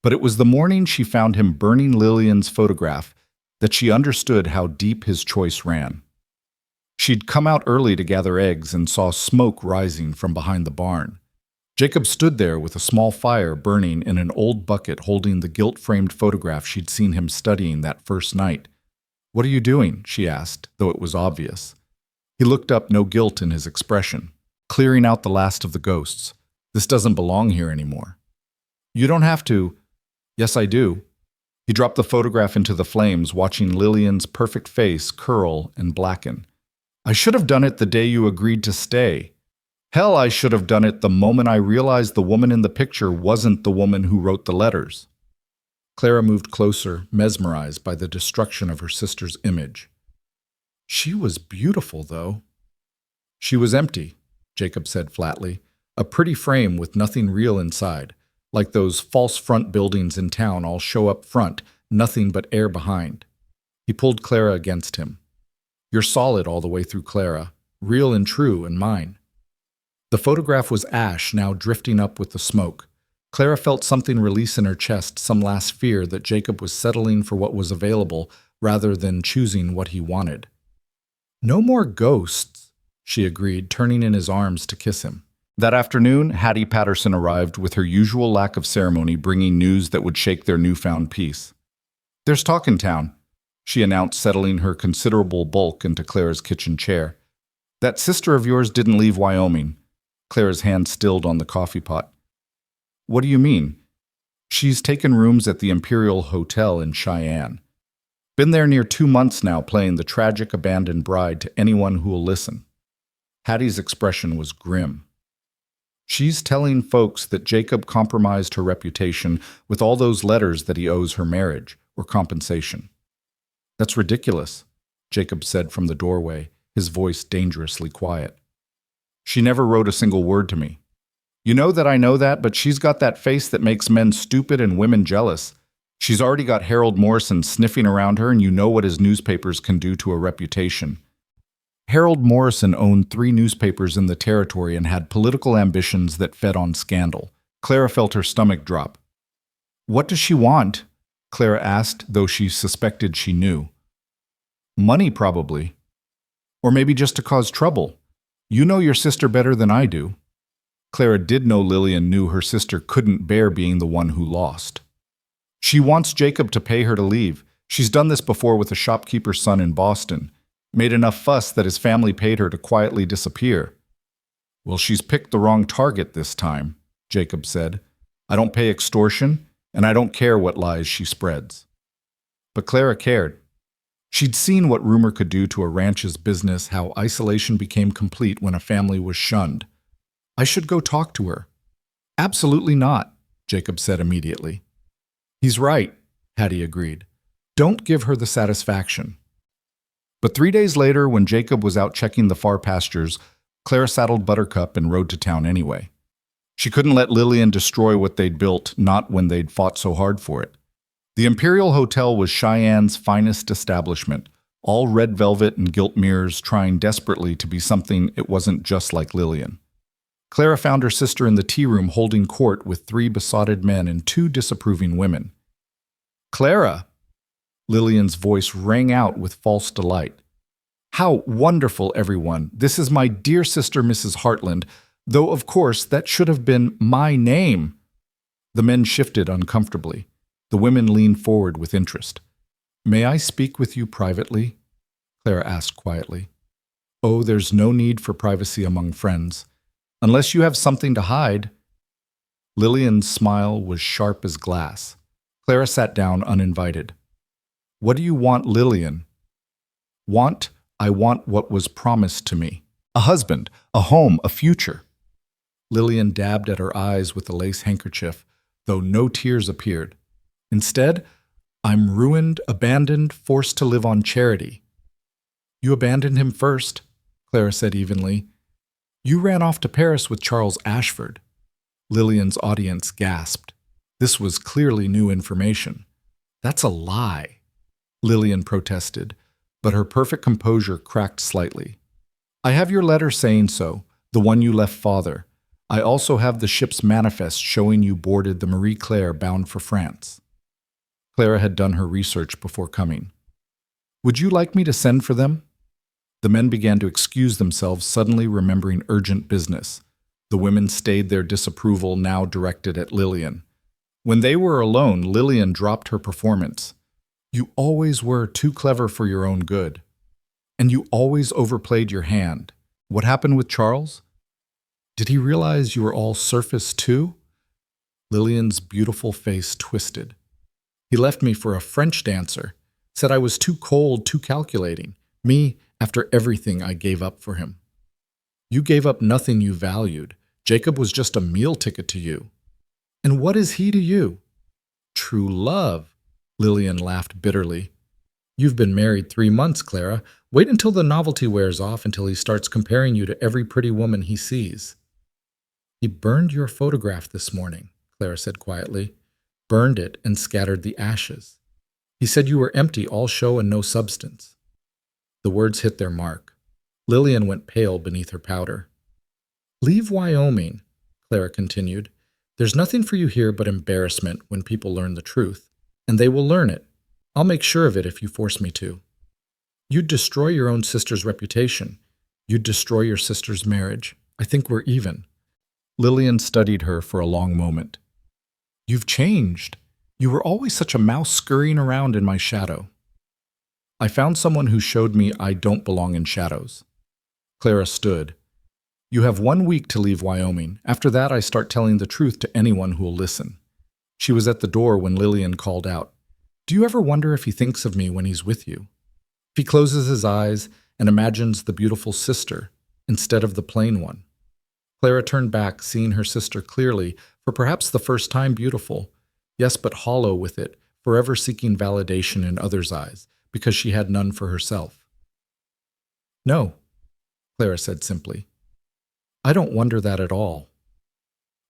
But it was the morning she found him burning Lillian's photograph that she understood how deep his choice ran. She'd come out early to gather eggs and saw smoke rising from behind the barn. Jacob stood there with a small fire burning in an old bucket holding the gilt-framed photograph she'd seen him studying that first night. What are you doing? She asked, though it was obvious. He looked up, no guilt in his expression. Clearing out the last of the ghosts. This doesn't belong here anymore. You don't have to. Yes, I do. He dropped the photograph into the flames, watching Lillian's perfect face curl and blacken. I should have done it the day you agreed to stay. Hell, I should have done it the moment I realized the woman in the picture wasn't the woman who wrote the letters. Clara moved closer, mesmerized by the destruction of her sister's image. She was beautiful, though. She was empty, Jacob said flatly, a pretty frame with nothing real inside, like those false front buildings in town all show up front, nothing but air behind. He pulled Clara against him. You're solid all the way through, Clara, real and true and mine. The photograph was ash, now drifting up with the smoke. Clara felt something release in her chest, some last fear that Jacob was settling for what was available rather than choosing what he wanted. "No more ghosts," she agreed, turning in his arms to kiss him. That afternoon, Hattie Patterson arrived with her usual lack of ceremony, bringing news that would shake their newfound peace. "There's talk in town," she announced, settling her considerable bulk into Clara's kitchen chair. "That sister of yours didn't leave Wyoming." Clara's hand stilled on the coffee pot. "What do you mean?" "She's taken rooms at the Imperial Hotel in Cheyenne. Been there near 2 months now, playing the tragic abandoned bride to anyone who'll listen." Hattie's expression was grim. "She's telling folks that Jacob compromised her reputation with all those letters that he owes her marriage or compensation." "That's ridiculous," Jacob said from the doorway, his voice dangerously quiet. "She never wrote a single word to me. You know that, but she's got that face that makes men stupid and women jealous. She's already got Harold Morrison sniffing around her, and you know what his newspapers can do to a reputation." Harold Morrison owned 3 newspapers in the territory and had political ambitions that fed on scandal. Clara felt her stomach drop. "What does she want?" Clara asked, though she suspected she knew. "Money, probably. Or maybe just to cause trouble. You know your sister better than I do." Clara did know Lillian knew her sister couldn't bear being the one who lost. "She wants Jacob to pay her to leave. She's done this before with a shopkeeper's son in Boston. Made enough fuss that his family paid her to quietly disappear." "Well, she's picked the wrong target this time," Jacob said. "I don't pay extortion, and I don't care what lies she spreads." But Clara cared. She'd seen what rumor could do to a ranch's business, how isolation became complete when a family was shunned. "I should go talk to her." "Absolutely not," Jacob said immediately. "He's right," Hattie agreed. "Don't give her the satisfaction." But 3 days later, when Jacob was out checking the far pastures, Clara saddled Buttercup and rode to town anyway. She couldn't let Lillian destroy what they'd built, not when they'd fought so hard for it. The Imperial Hotel was Cheyenne's finest establishment, all red velvet and gilt mirrors, trying desperately to be something it wasn't just like Lillian. Clara found her sister in the tea room holding court with 3 besotted men and 2 disapproving women. "Clara!" Lillian's voice rang out with false delight. "How wonderful, everyone! This is my dear sister, Mrs. Hartland, though of course that should have been my name." The men shifted uncomfortably. The women leaned forward with interest. "May I speak with you privately?" Clara asked quietly. "Oh, there's no need for privacy among friends. Unless you have something to hide." Lillian's smile was sharp as glass. Clara sat down uninvited. "What do you want, Lillian?" I want what was promised to me. A husband, a home, a future." Lillian dabbed at her eyes with a lace handkerchief, though no tears appeared. "Instead, I'm ruined, abandoned, forced to live on charity." "You abandoned him first," Clara said evenly. "You ran off to Paris with Charles Ashford." Lillian's audience gasped. This was clearly new information. "That's a lie," Lillian protested, but her perfect composure cracked slightly. "I have your letter saying so, the one you left father. I also have the ship's manifest showing you boarded the Marie Claire bound for France." Clara had done her research before coming. "Would you like me to send for them?" The men began to excuse themselves, suddenly remembering urgent business. The women stayed their disapproval, now directed at Lillian. When they were alone, Lillian dropped her performance. "You always were too clever for your own good. And you always overplayed your hand. What happened with Charles? Did he realize you were all surface too?" Lillian's beautiful face twisted. "He left me for a French dancer. Said I was too cold, too calculating. Me, after everything I gave up for him." "You gave up nothing you valued. Jacob was just a meal ticket to you." "And what is he to you?" "True love." Lillian laughed bitterly. "You've been married 3 months, Clara. Wait until the novelty wears off, until he starts comparing you to every pretty woman he sees." "He burned your photograph this morning," Clara said quietly. "Burned it and scattered the ashes. He said you were empty, all show and no substance." The words hit their mark. Lillian went pale beneath her powder. Leave Wyoming, Clara continued. There's nothing for you here but embarrassment when people learn the truth, and they will learn it. I'll make sure of it if you force me to. You'd destroy your own sister's reputation. You'd destroy your sister's marriage. I think we're even. Lillian studied her for a long moment. You've changed. You were always such a mouse scurrying around in my shadow. I found someone who showed me I don't belong in shadows. Clara stood. You have 1 week to leave Wyoming. After that, I start telling the truth to anyone who will listen. She was at the door when Lillian called out. Do you ever wonder if he thinks of me when he's with you? If he closes his eyes and imagines the beautiful sister instead of the plain one? Clara turned back, seeing her sister clearly, for perhaps the first time beautiful, yes, but hollow with it, forever seeking validation in others' eyes, because she had none for herself. No, Clara said simply. I don't wonder that at all.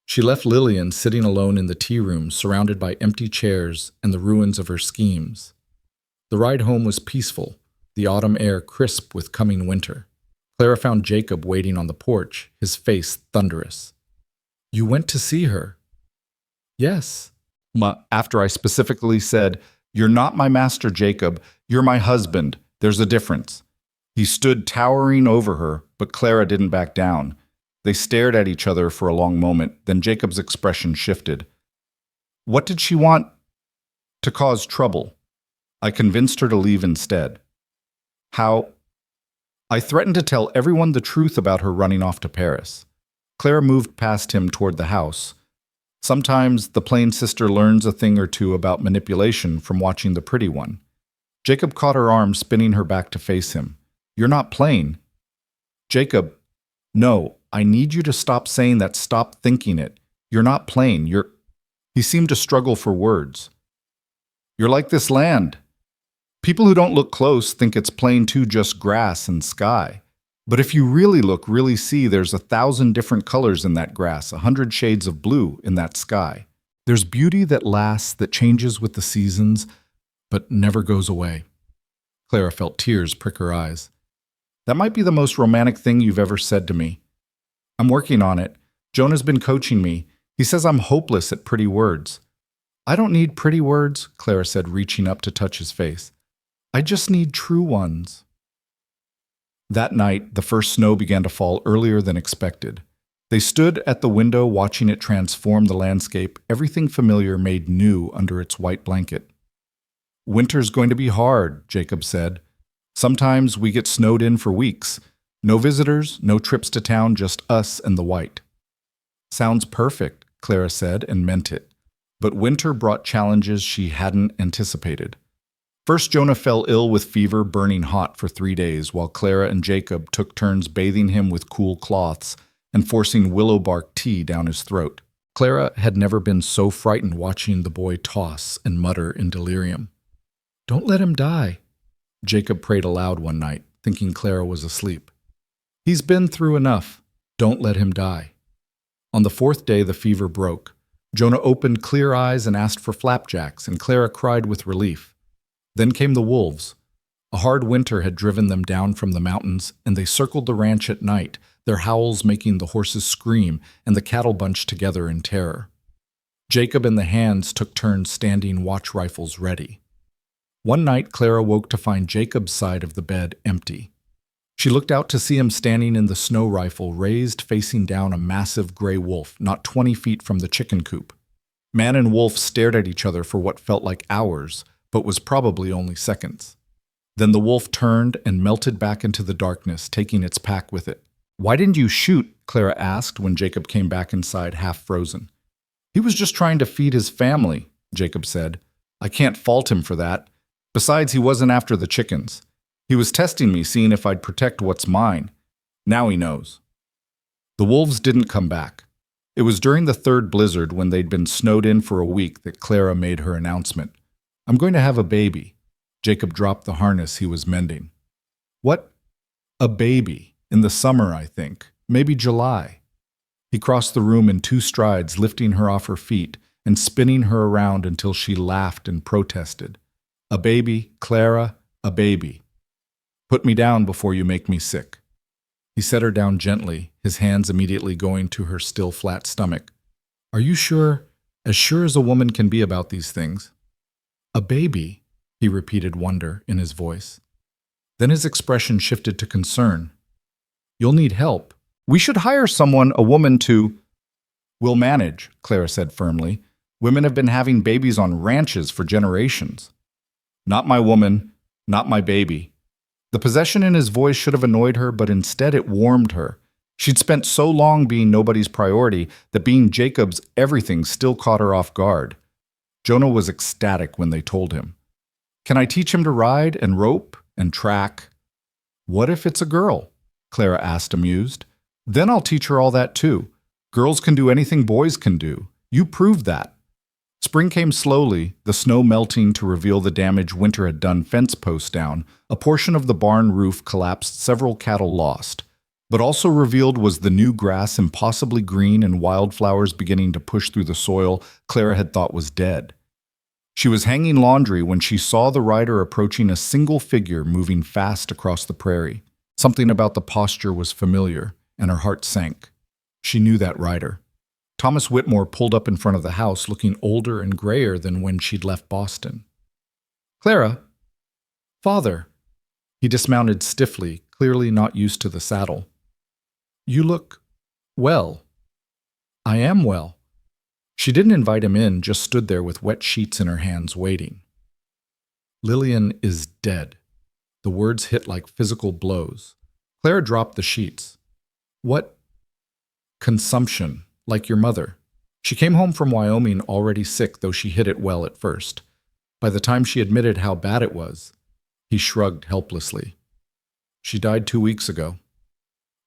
She left Lillian sitting alone in the tea room, surrounded by empty chairs and the ruins of her schemes. The ride home was peaceful, the autumn air crisp with coming winter. Clara found Jacob waiting on the porch, his face thunderous. You went to see her? Yes. After I specifically said, You're not my master, Jacob. You're my husband. There's a difference. He stood towering over her, but Clara didn't back down. They stared at each other for a long moment, then Jacob's expression shifted. What did she want? To cause trouble. I convinced her to leave instead. How? I threatened to tell everyone the truth about her running off to Paris. Clara moved past him toward the house. Sometimes the plain sister learns a thing or two about manipulation from watching the pretty one. Jacob caught her arm, spinning her back to face him. You're not plain. Jacob, no, I need you to stop saying that. Stop thinking it. You're not plain. He seemed to struggle for words. You're like this land. People who don't look close think it's plain too, just grass and sky. But if you really look, really see, there's 1,000 different colors in that grass, 100 shades of blue in that sky. There's beauty that lasts, that changes with the seasons, but never goes away. Clara felt tears prick her eyes. That might be the most romantic thing you've ever said to me. I'm working on it. Jonah's been coaching me. He says I'm hopeless at pretty words. I don't need pretty words, Clara said, reaching up to touch his face. I just need true ones. That night, the first snow began to fall earlier than expected. They stood at the window watching it transform the landscape, everything familiar made new under its white blanket. Winter's going to be hard, Jacob said. Sometimes we get snowed in for weeks. No visitors, no trips to town, just us and the white. Sounds perfect, Clara said, and meant it. But winter brought challenges she hadn't anticipated. First, Jonah fell ill with fever burning hot for 3 days, while Clara and Jacob took turns bathing him with cool cloths and forcing willow bark tea down his throat. Clara had never been so frightened watching the boy toss and mutter in delirium. Don't let him die, Jacob prayed aloud one night, thinking Clara was asleep. He's been through enough. Don't let him die. On the 4th day, the fever broke. Jonah opened clear eyes and asked for flapjacks, and Clara cried with relief. Then came the wolves. A hard winter had driven them down from the mountains, and they circled the ranch at night, their howls making the horses scream and the cattle bunched together in terror. Jacob and the hands took turns standing watch rifles ready. One night, Clara woke to find Jacob's side of the bed empty. She looked out to see him standing in the snow rifle, raised facing down a massive gray wolf, not 20 feet from the chicken coop. Man and wolf stared at each other for what felt like hours, but was probably only seconds. Then the wolf turned and melted back into the darkness, taking its pack with it. Why didn't you shoot? Clara asked when Jacob came back inside, half frozen. He was just trying to feed his family, Jacob said. I can't fault him for that. Besides, he wasn't after the chickens. He was testing me, seeing if I'd protect what's mine. Now he knows. The wolves didn't come back. It was during the 3rd blizzard, when they'd been snowed in for a week, that Clara made her announcement. I'm going to have a baby. Jacob dropped the harness he was mending. What? A baby. In the summer, I think. Maybe July. He crossed the room in 2 strides, lifting her off her feet and spinning her around until she laughed and protested. A baby, Clara, a baby. Put me down before you make me sick. He set her down gently, his hands immediately going to her still flat stomach. Are you sure? As sure as a woman can be about these things. A baby, he repeated, wonder in his voice. Then his expression shifted to concern. You'll need help. We should hire someone, a woman, to... We'll manage, Clara said firmly. Women have been having babies on ranches for generations. Not my woman, not my baby. The possession in his voice should have annoyed her, but instead it warmed her. She'd spent so long being nobody's priority that being Jacob's everything still caught her off guard. Jonah was ecstatic when they told him. Can I teach him to ride and rope and track? What if it's a girl? Clara asked, amused. Then I'll teach her all that too. Girls can do anything boys can do. You proved that. Spring came slowly, the snow melting to reveal the damage winter had done fence posts down. A portion of the barn roof collapsed, several cattle lost. But also revealed was the new grass, impossibly green, and wildflowers beginning to push through the soil Clara had thought was dead. She was hanging laundry when she saw the rider approaching, a single figure moving fast across the prairie. Something about the posture was familiar, and her heart sank. She knew that rider. Thomas Whitmore pulled up in front of the house, looking older and grayer than when she'd left Boston. Clara? Father. He dismounted stiffly, clearly not used to the saddle. You look well. I am well. She didn't invite him in, just stood there with wet sheets in her hands, waiting. Lillian is dead. The words hit like physical blows. Clara dropped the sheets. What? Consumption, like your mother. She came home from Wyoming already sick, though she hid it well at first. By the time she admitted how bad it was, he shrugged helplessly. She died 2 weeks ago.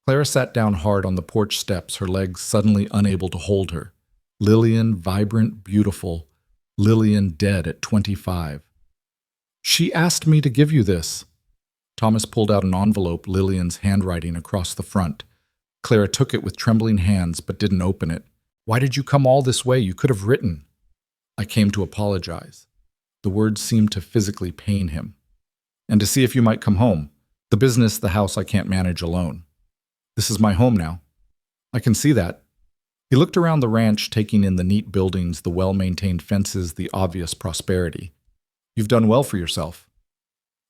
Clara sat down hard on the porch steps, her legs suddenly unable to hold her. Lillian, vibrant, beautiful. Lillian dead at 25. She asked me to give you this. Thomas pulled out an envelope, Lillian's handwriting across the front. Clara took it with trembling hands but didn't open it. Why did you come all this way? You could have written. I came to apologize. The words seemed to physically pain him. And to see if you might come home. The business, the house I can't manage alone. This is my home now. I can see that. He looked around the ranch, taking in the neat buildings, the well-maintained fences, the obvious prosperity. You've done well for yourself.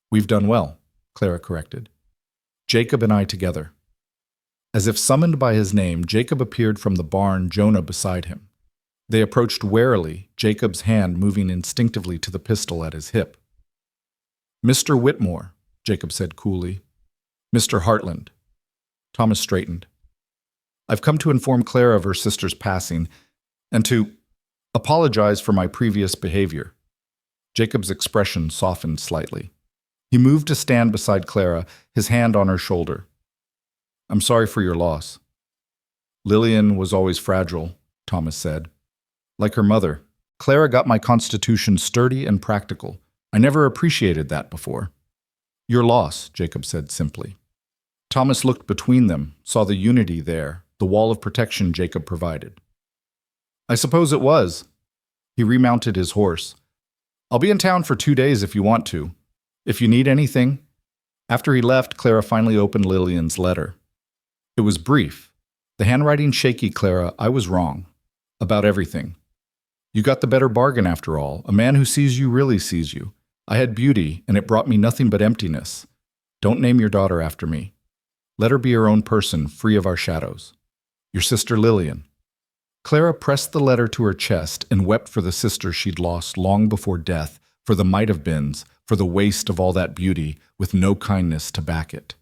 We've done well, Clara corrected. Jacob and I together. As if summoned by his name, Jacob appeared from the barn, Jonah beside him. They approached warily, Jacob's hand moving instinctively to the pistol at his hip. Mr. Whitmore, Jacob said coolly. Mr. Hartland. Thomas straightened. I've come to inform Clara of her sister's passing and to apologize for my previous behavior. Jacob's expression softened slightly. He moved to stand beside Clara, his hand on her shoulder. I'm sorry for your loss. Lillian was always fragile, Thomas said. Like her mother, Clara got my constitution sturdy and practical. I never appreciated that before. Your loss, Jacob said simply. Thomas looked between them, saw the unity there, the wall of protection Jacob provided. I suppose it was. He remounted his horse. I'll be in town for 2 days if you want to. If you need anything. After he left, Clara finally opened Lillian's letter. It was brief. The handwriting shaky, Clara. I was wrong. About everything. You got the better bargain after all. A man who sees you really sees you. I had beauty, and it brought me nothing but emptiness. Don't name your daughter after me. Let her be her own person, free of our shadows. Your sister Lillian. Clara pressed the letter to her chest and wept for the sister she'd lost long before death, for the might-have-beens, for the waste of all that beauty, with no kindness to back it.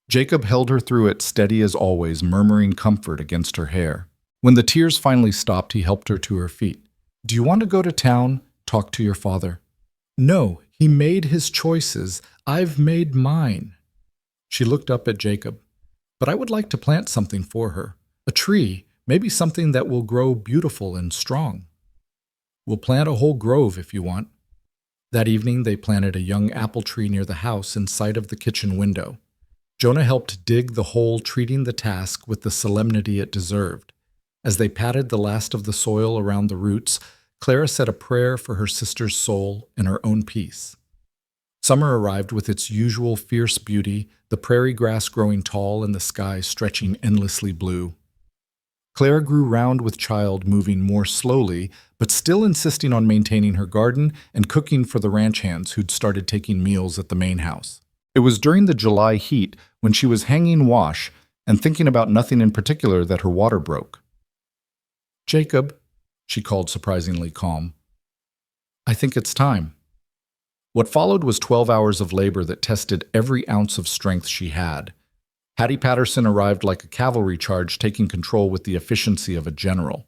Jacob held her through it, steady as always, murmuring comfort against her hair. When the tears finally stopped, he helped her to her feet. Do you want to go to town? Talk to your father. No, he made his choices. I've made mine. She looked up at Jacob. But I would like to plant something for her. A tree, maybe something that will grow beautiful and strong. We'll plant a whole grove if you want. That evening, they planted a young apple tree near the house in sight of the kitchen window. Jonah helped dig the hole, treating the task with the solemnity it deserved. As they patted the last of the soil around the roots, Clara said a prayer for her sister's soul and her own peace. Summer arrived with its usual fierce beauty, the prairie grass growing tall and the sky stretching endlessly blue. Clara grew round with child, moving more slowly, but still insisting on maintaining her garden and cooking for the ranch hands who'd started taking meals at the main house. It was during the July heat when she was hanging wash and thinking about nothing in particular that her water broke. "Jacob," she called surprisingly calm, "I think it's time." What followed was 12 hours of labor that tested every ounce of strength she had. Hattie Patterson arrived like a cavalry charge, taking control with the efficiency of a general.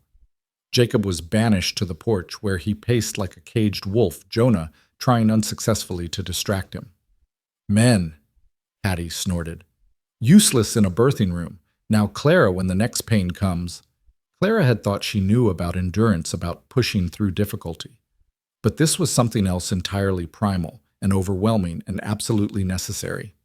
Jacob was banished to the porch, where he paced like a caged wolf, Jonah trying unsuccessfully to distract him. "Men," Hattie snorted. "Useless in a birthing room. Now Clara when the next pain comes." Clara had thought she knew about endurance, about pushing through difficulty. But this was something else entirely primal and overwhelming and absolutely necessary.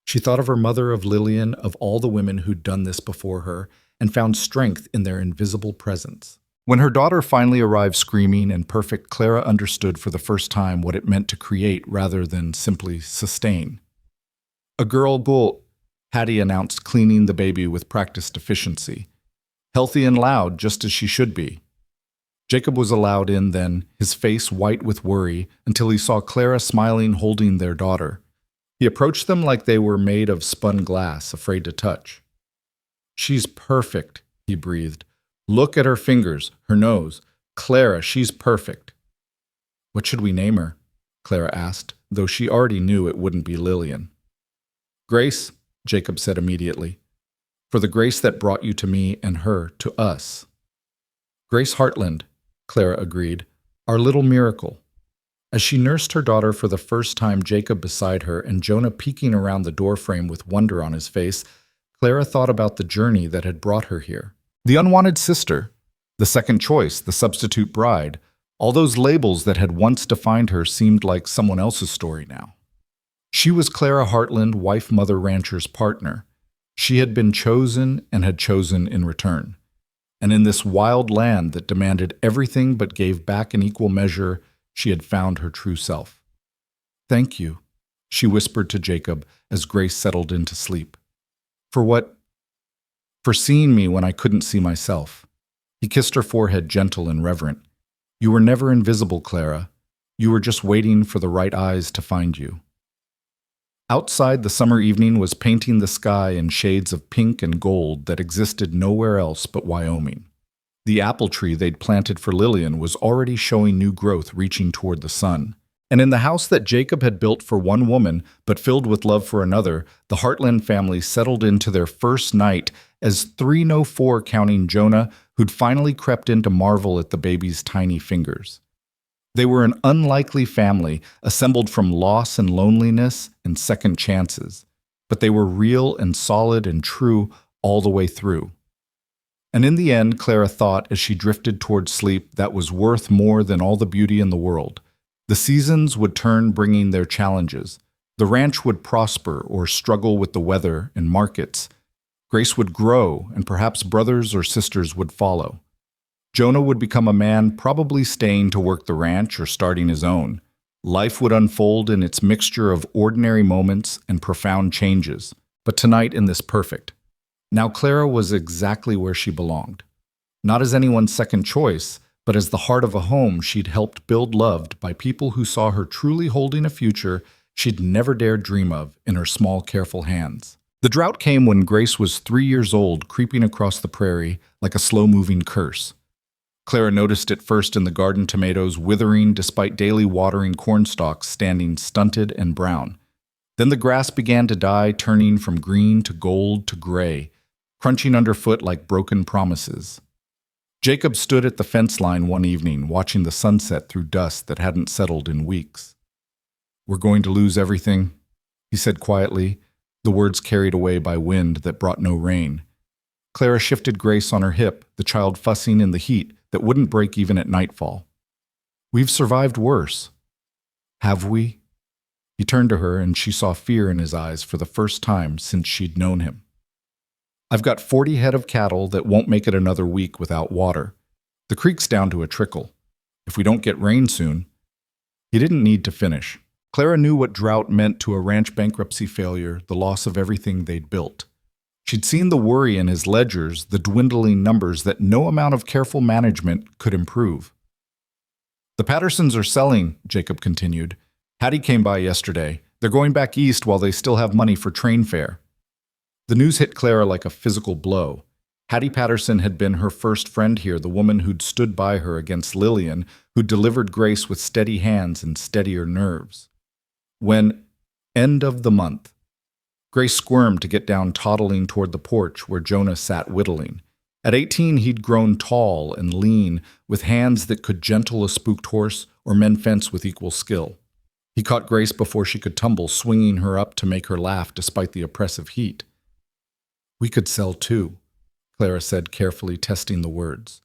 She thought of her mother, of Lillian, of all the women who'd done this before her, and found strength in their invisible presence. When her daughter finally arrived screaming and perfect, Clara understood for the first time what it meant to create rather than simply sustain. "A girl bull," Hattie announced, cleaning the baby with practiced efficiency. "Healthy and loud, just as she should be." Jacob was allowed in then, his face white with worry, until he saw Clara smiling, holding their daughter. He approached them like they were made of spun glass, afraid to touch. "She's perfect," he breathed. "Look at her fingers, her nose. Clara, she's perfect." "What should we name her?" Clara asked, though she already knew it wouldn't be Lillian. "Grace," Jacob said immediately. "For the grace that brought you to me and her to us." "Grace Hartland," Clara agreed. "Our little miracle." As she nursed her daughter for the first time, Jacob beside her and Jonah peeking around the doorframe with wonder on his face, Clara thought about the journey that had brought her here. The unwanted sister, the second choice, the substitute bride, all those labels that had once defined her seemed like someone else's story now. She was Clara Hartland, wife, mother, rancher's partner. She had been chosen and had chosen in return. And in this wild land that demanded everything but gave back in equal measure, she had found her true self. "Thank you," she whispered to Jacob as Grace settled into sleep. "For what? For seeing me when I couldn't see myself." He kissed her forehead, gentle and reverent. "You were never invisible, Clara. You were just waiting for the right eyes to find you." Outside, the summer evening was painting the sky in shades of pink and gold that existed nowhere else but Wyoming. The apple tree they'd planted for Lillian was already showing new growth reaching toward the sun. And in the house that Jacob had built for one woman, but filled with love for another, the Hartland family settled into their first night as 304 counting Jonah, who'd finally crept in to marvel at the baby's tiny fingers. They were an unlikely family, assembled from loss and loneliness and second chances, but they were real and solid and true all the way through. And in the end, Clara thought as she drifted toward sleep, that was worth more than all the beauty in the world. The seasons would turn, bringing their challenges. The ranch would prosper or struggle with the weather and markets. Grace would grow, and perhaps brothers or sisters would follow. Jonah would become a man, probably staying to work the ranch or starting his own. Life would unfold in its mixture of ordinary moments and profound changes. But tonight in this perfect. Now Clara was exactly where she belonged. Not as anyone's second choice, but as the heart of a home she'd helped build, loved by people who saw her truly holding a future she'd never dared dream of in her small, careful hands. The drought came when Grace was 3 years old, creeping across the prairie like a slow-moving curse. Clara noticed it first in the garden tomatoes withering despite daily watering cornstalks standing stunted and brown. Then the grass began to die, turning from green to gold to gray, crunching underfoot like broken promises. Jacob stood at the fence line one evening, watching the sunset through dust that hadn't settled in weeks. "We're going to lose everything," he said quietly, the words carried away by wind that brought no rain. Clara shifted Grace on her hip, the child fussing in the heat that wouldn't break even at nightfall. "We've survived worse." "Have we?" He turned to her, and she saw fear in his eyes for the first time since she'd known him. "I've got 40 head of cattle that won't make it another week without water. The creek's down to a trickle. If we don't get rain soon—" He didn't need to finish. Clara knew what drought meant to a ranch bankruptcy failure, the loss of everything they'd built. She'd seen the worry in his ledgers, the dwindling numbers that no amount of careful management could improve. "The Pattersons are selling," Jacob continued. "Hattie came by yesterday. They're going back east while they still have money for train fare." The news hit Clara like a physical blow. Hattie Patterson had been her first friend here, the woman who'd stood by her against Lillian, who'd delivered Grace with steady hands and steadier nerves. When, end of the month, Grace squirmed to get down, toddling toward the porch where Jonah sat whittling. At 18, he'd grown tall and lean, with hands that could gentle a spooked horse or mend fence with equal skill. He caught Grace before she could tumble, swinging her up to make her laugh despite the oppressive heat. "We could sell too," Clara said, carefully testing the words.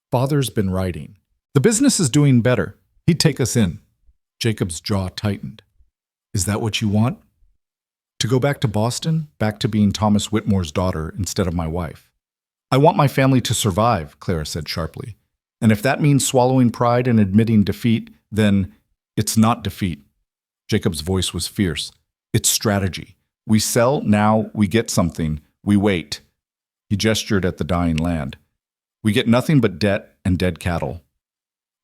"Father's been writing. The business is doing better. He'd take us in." Jacob's jaw tightened. "Is that what you want?" "To go back to Boston, back to being Thomas Whitmore's daughter instead of my wife." "I want my family to survive," Clara said sharply. "And if that means swallowing pride and admitting defeat, then it's not defeat." Jacob's voice was fierce. "It's strategy. We sell, now we get something. We wait." He gestured at the dying land. "We get nothing but debt and dead cattle."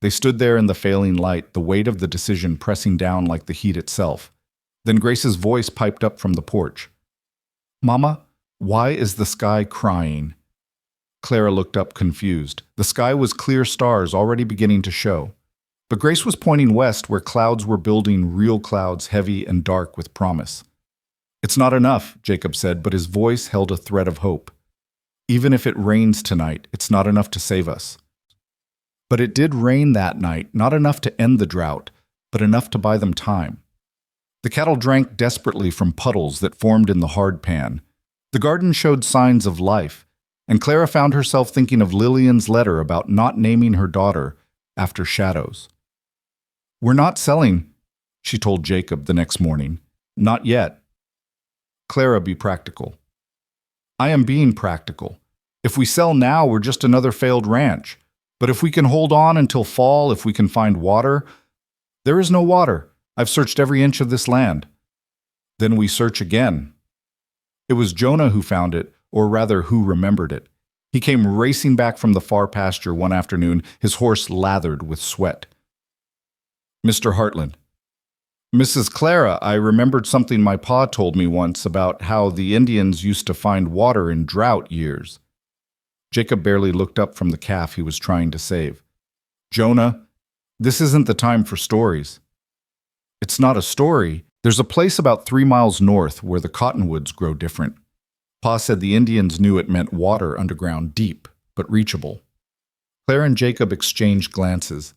They stood there in the failing light, the weight of the decision pressing down like the heat itself. Then Grace's voice piped up from the porch. "Mama, why is the sky crying?" Clara looked up confused. The sky was clear stars already beginning to show. But Grace was pointing west where clouds were building, real clouds heavy and dark with promise. "It's not enough," Jacob said, but his voice held a thread of hope. "Even if it rains tonight, it's not enough to save us." But it did rain that night, not enough to end the drought, but enough to buy them time. The cattle drank desperately from puddles that formed in the hard pan. The garden showed signs of life, and Clara found herself thinking of Lillian's letter about not naming her daughter after shadows. "We're not selling," she told Jacob the next morning. "Not yet." "Clara, be practical." "I am being practical. If we sell now, we're just another failed ranch. But if we can hold on until fall, if we can find water—" "There is no water. I've searched every inch of this land." "Then we search again." It was Jonah who found it, or rather who remembered it. He came racing back from the far pasture one afternoon, his horse lathered with sweat. "Mr. Hartland." "Mrs. Clara, I remembered something my pa told me once about how the Indians used to find water in drought years." Jacob barely looked up from the calf he was trying to save. "Jonah, this isn't the time for stories." "It's not a story. There's a place about 3 miles north where the cottonwoods grow different. Pa said the Indians knew it meant water underground, deep, but reachable." Clara and Jacob exchanged glances.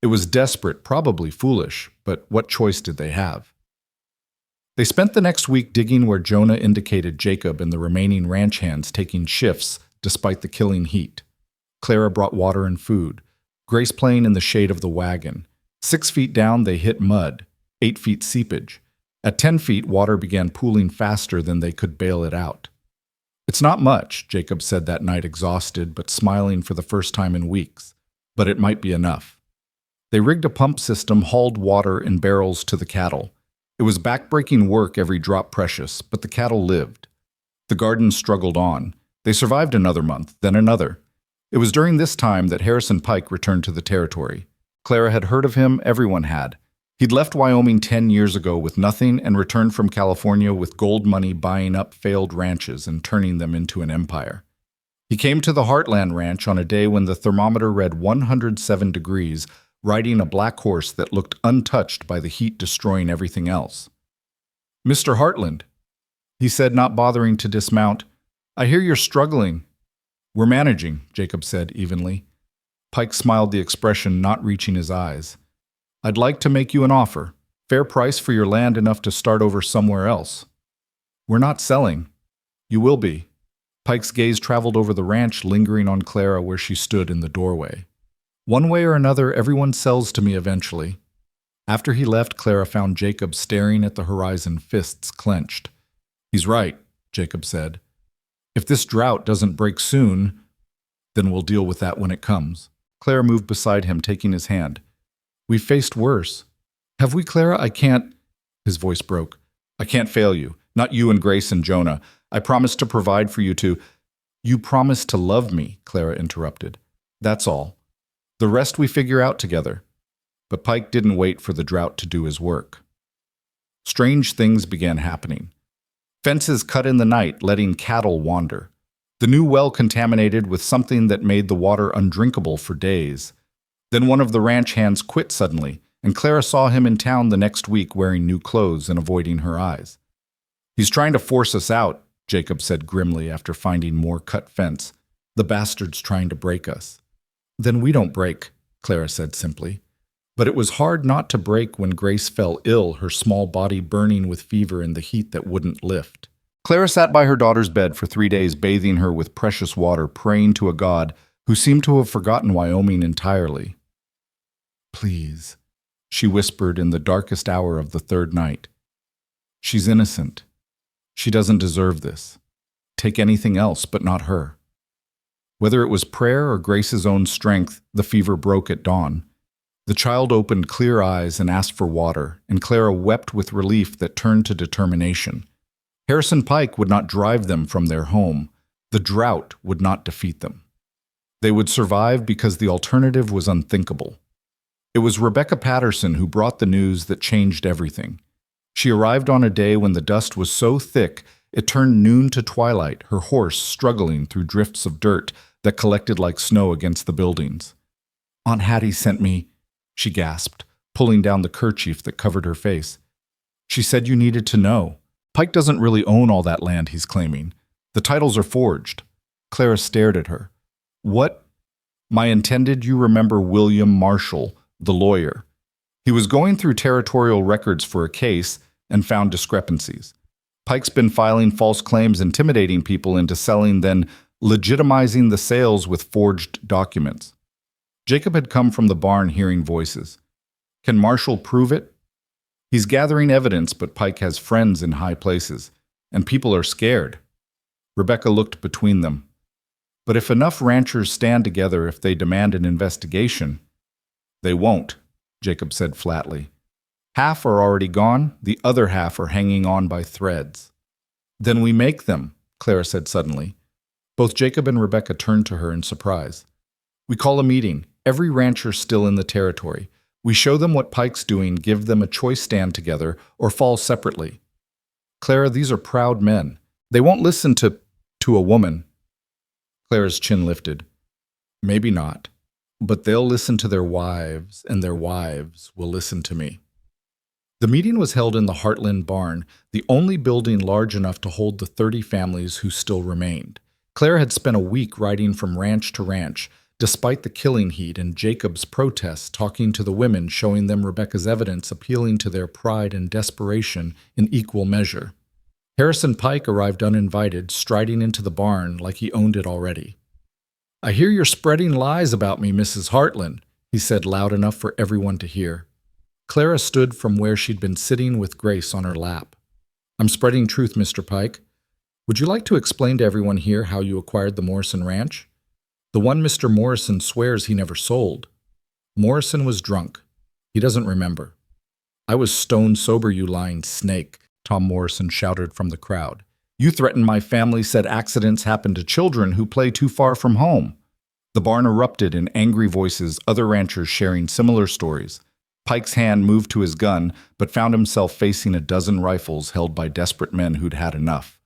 It was desperate, probably foolish, but what choice did they have? They spent the next week digging where Jonah indicated Jacob and the remaining ranch hands taking shifts despite the killing heat. Clara brought water and food, Grace playing in the shade of the wagon. 6 feet down, they hit mud, 8 feet seepage. At 10 feet, water began pooling faster than they could bail it out. "It's not much," Jacob said that night, exhausted but smiling for the first time in weeks, "but it might be enough." They rigged a pump system, hauled water in barrels to the cattle. It was back-breaking work, every drop precious, but the cattle lived. The garden struggled on. They survived another month, then another. It was during this time that Harrison Pike returned to the territory. Clara had heard of him, everyone had. He'd left Wyoming 10 years ago with nothing and returned from California with gold money, buying up failed ranches and turning them into an empire. He came to the Hartland Ranch on a day when the thermometer read 107 degrees, riding a black horse that looked untouched by the heat destroying everything else. "Mr. Hartland," he said, not bothering to dismount, "I hear you're struggling." "We're managing," Jacob said evenly. Pike smiled, the expression not reaching his eyes. "I'd like to make you an offer. Fair price for your land, enough to start over somewhere else." "We're not selling." "You will be." Pike's gaze traveled over the ranch, lingering on Clara where she stood in the doorway. "One way or another, everyone sells to me eventually." After he left, Clara found Jacob staring at the horizon, fists clenched. "He's right," Jacob said. "If this drought doesn't break soon, then we'll deal with that when it comes." Clara moved beside him, taking his hand. "We've faced worse." "Have we, Clara? I can't—" His voice broke. I can't fail you. Not you and Grace and Jonah. I promise to provide for you to— You promise to love me, Clara interrupted. That's all. The rest we figure out together. But Pike didn't wait for the drought to do his work. Strange things began happening. Fences cut in the night, letting cattle wander. The new well contaminated with something that made the water undrinkable for days. Then one of the ranch hands quit suddenly, and Clara saw him in town the next week wearing new clothes and avoiding her eyes. He's trying to force us out, Jacob said grimly after finding more cut fence. The bastard's trying to break us. Then we don't break, Clara said simply. But it was hard not to break when Grace fell ill, her small body burning with fever in the heat that wouldn't lift. Clara sat by her daughter's bed for 3 days, bathing her with precious water, praying to a God who seemed to have forgotten Wyoming entirely. Please, she whispered in the darkest hour of the third night. She's innocent. She doesn't deserve this. Take anything else, but not her. Whether it was prayer or Grace's own strength, the fever broke at dawn. The child opened clear eyes and asked for water, and Clara wept with relief that turned to determination. Harrison Pike would not drive them from their home. The drought would not defeat them. They would survive because the alternative was unthinkable. It was Rebecca Patterson who brought the news that changed everything. She arrived on a day when the dust was so thick it turned noon to twilight, her horse struggling through drifts of dirt that collected like snow against the buildings. Aunt Hattie sent me, she gasped, pulling down the kerchief that covered her face. She said you needed to know. Pike doesn't really own all that land he's claiming. The titles are forged. Clara stared at her. What? My intended, you remember William Marshall, the lawyer. He was going through territorial records for a case and found discrepancies. Pike's been filing false claims, intimidating people into selling, then legitimizing the sales with forged documents. Jacob had come from the barn hearing voices. Can Marshall prove it? He's gathering evidence, but Pike has friends in high places, and people are scared. Rebecca looked between them. But if enough ranchers stand together if they demand an investigation— They won't, Jacob said flatly. Half are already gone, the other half are hanging on by threads. Then we make them, Clara said suddenly. Both Jacob and Rebecca turned to her in surprise. We call a meeting, every rancher still in the territory. We show them what Pike's doing, give them a choice: stand together or fall separately. Clara, these are proud men. They won't listen to a woman. Clara's chin lifted. Maybe not, but they'll listen to their wives, and their wives will listen to me. The meeting was held in the Hartland barn, the only building large enough to hold the 30 families who still remained. Clara had spent a week riding from ranch to ranch, despite the killing heat and Jacob's protests, talking to the women, showing them Rebecca's evidence, appealing to their pride and desperation in equal measure. Harrison Pike arrived uninvited, striding into the barn like he owned it already. I hear you're spreading lies about me, Mrs. Hartland, he said loud enough for everyone to hear. Clara stood from where she'd been sitting with Grace on her lap. I'm spreading truth, Mr. Pike. Would you like to explain to everyone here how you acquired the Morrison Ranch? The one Mr. Morrison swears he never sold. Morrison was drunk. He doesn't remember. I was stone sober, you lying snake, Tom Morrison shouted from the crowd. You threatened my family, said accidents happen to children who play too far from home. The barn erupted in angry voices, other ranchers sharing similar stories. Pike's hand moved to his gun, but found himself facing a dozen rifles held by desperate men who'd had enough.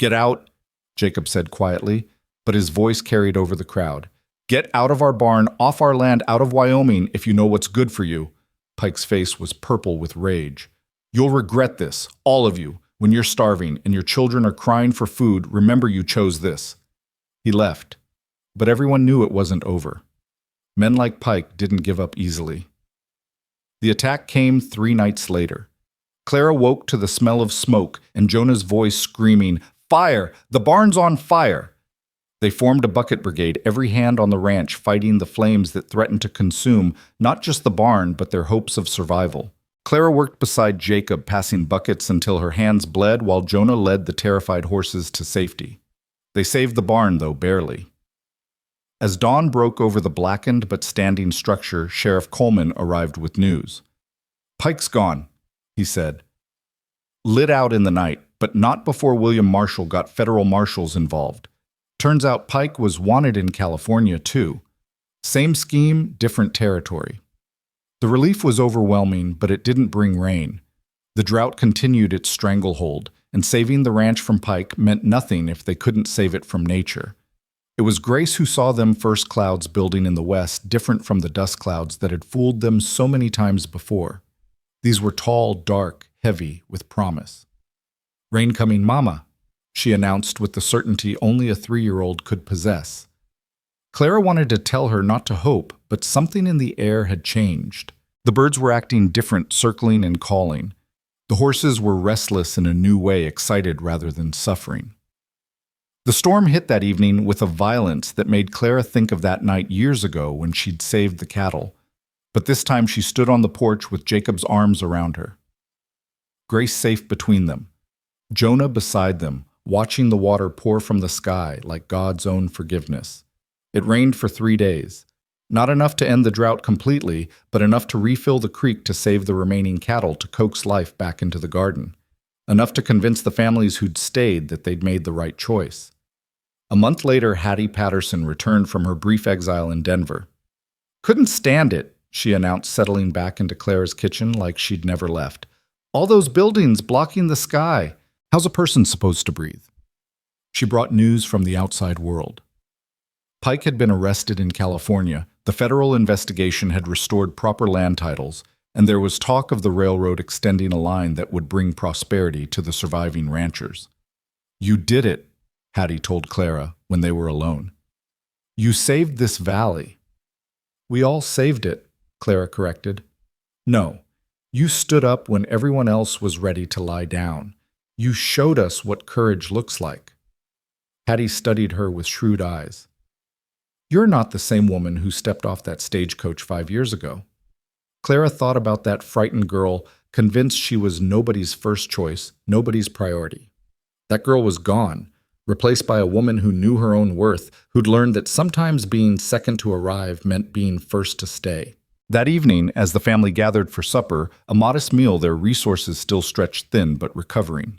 Get out, Jacob said quietly, but his voice carried over the crowd. Get out of our barn, off our land, out of Wyoming, if you know what's good for you. Pike's face was purple with rage. You'll regret this, all of you. When you're starving and your children are crying for food, remember you chose this. He left, but everyone knew it wasn't over. Men like Pike didn't give up easily. The attack came 3 nights later. Clara woke to the smell of smoke and Jonah's voice screaming, Fire! The barn's on fire! They formed a bucket brigade, every hand on the ranch fighting the flames that threatened to consume not just the barn, but their hopes of survival. Clara worked beside Jacob, passing buckets until her hands bled while Jonah led the terrified horses to safety. They saved the barn, though barely. As dawn broke over the blackened but standing structure, Sheriff Coleman arrived with news. Pike's gone, he said. lit out in the night, but not before William Marshall got federal marshals involved. Turns out Pike was wanted in California, too. Same scheme, different territory. The relief was overwhelming, but it didn't bring rain. The drought continued its stranglehold, and saving the ranch from Pike meant nothing if they couldn't save it from nature. It was Grace who saw them first clouds building in the west, different from the dust clouds that had fooled them so many times before. These were tall, dark, heavy, with promise. "Rain coming, Mama," she announced with the certainty only a 3-year-old could possess. Clara wanted to tell her not to hope, but something in the air had changed. The birds were acting different, circling and calling. The horses were restless in a new way, excited rather than suffering. The storm hit that evening with a violence that made Clara think of that night years ago when she'd saved the cattle. But this time she stood on the porch with Jacob's arms around her. Grace safe between them. Jonah beside them, watching the water pour from the sky like God's own forgiveness. It rained for 3 days. Not enough to end the drought completely, but enough to refill the creek to save the remaining cattle to coax life back into the garden. Enough to convince the families who'd stayed that they'd made the right choice. A month later, Hattie Patterson returned from her brief exile in Denver. "Couldn't stand it," she announced, settling back into Clara's kitchen like she'd never left. "All those buildings blocking the sky. How's a person supposed to breathe?" She brought news from the outside world. Pike had been arrested in California. The federal investigation had restored proper land titles, and there was talk of the railroad extending a line that would bring prosperity to the surviving ranchers. "You did it," Hattie told Clara when they were alone. "You saved this valley." "We all saved it," Clara corrected. "No, you stood up when everyone else was ready to lie down. You showed us what courage looks like." Hattie studied her with shrewd eyes. "You're not the same woman who stepped off that stagecoach 5 years ago." Clara thought about that frightened girl, convinced she was nobody's first choice, nobody's priority. That girl was gone, replaced by a woman who knew her own worth, who'd learned that sometimes being second to arrive meant being first to stay. That evening, as the family gathered for supper, a modest meal, their resources still stretched thin but recovering.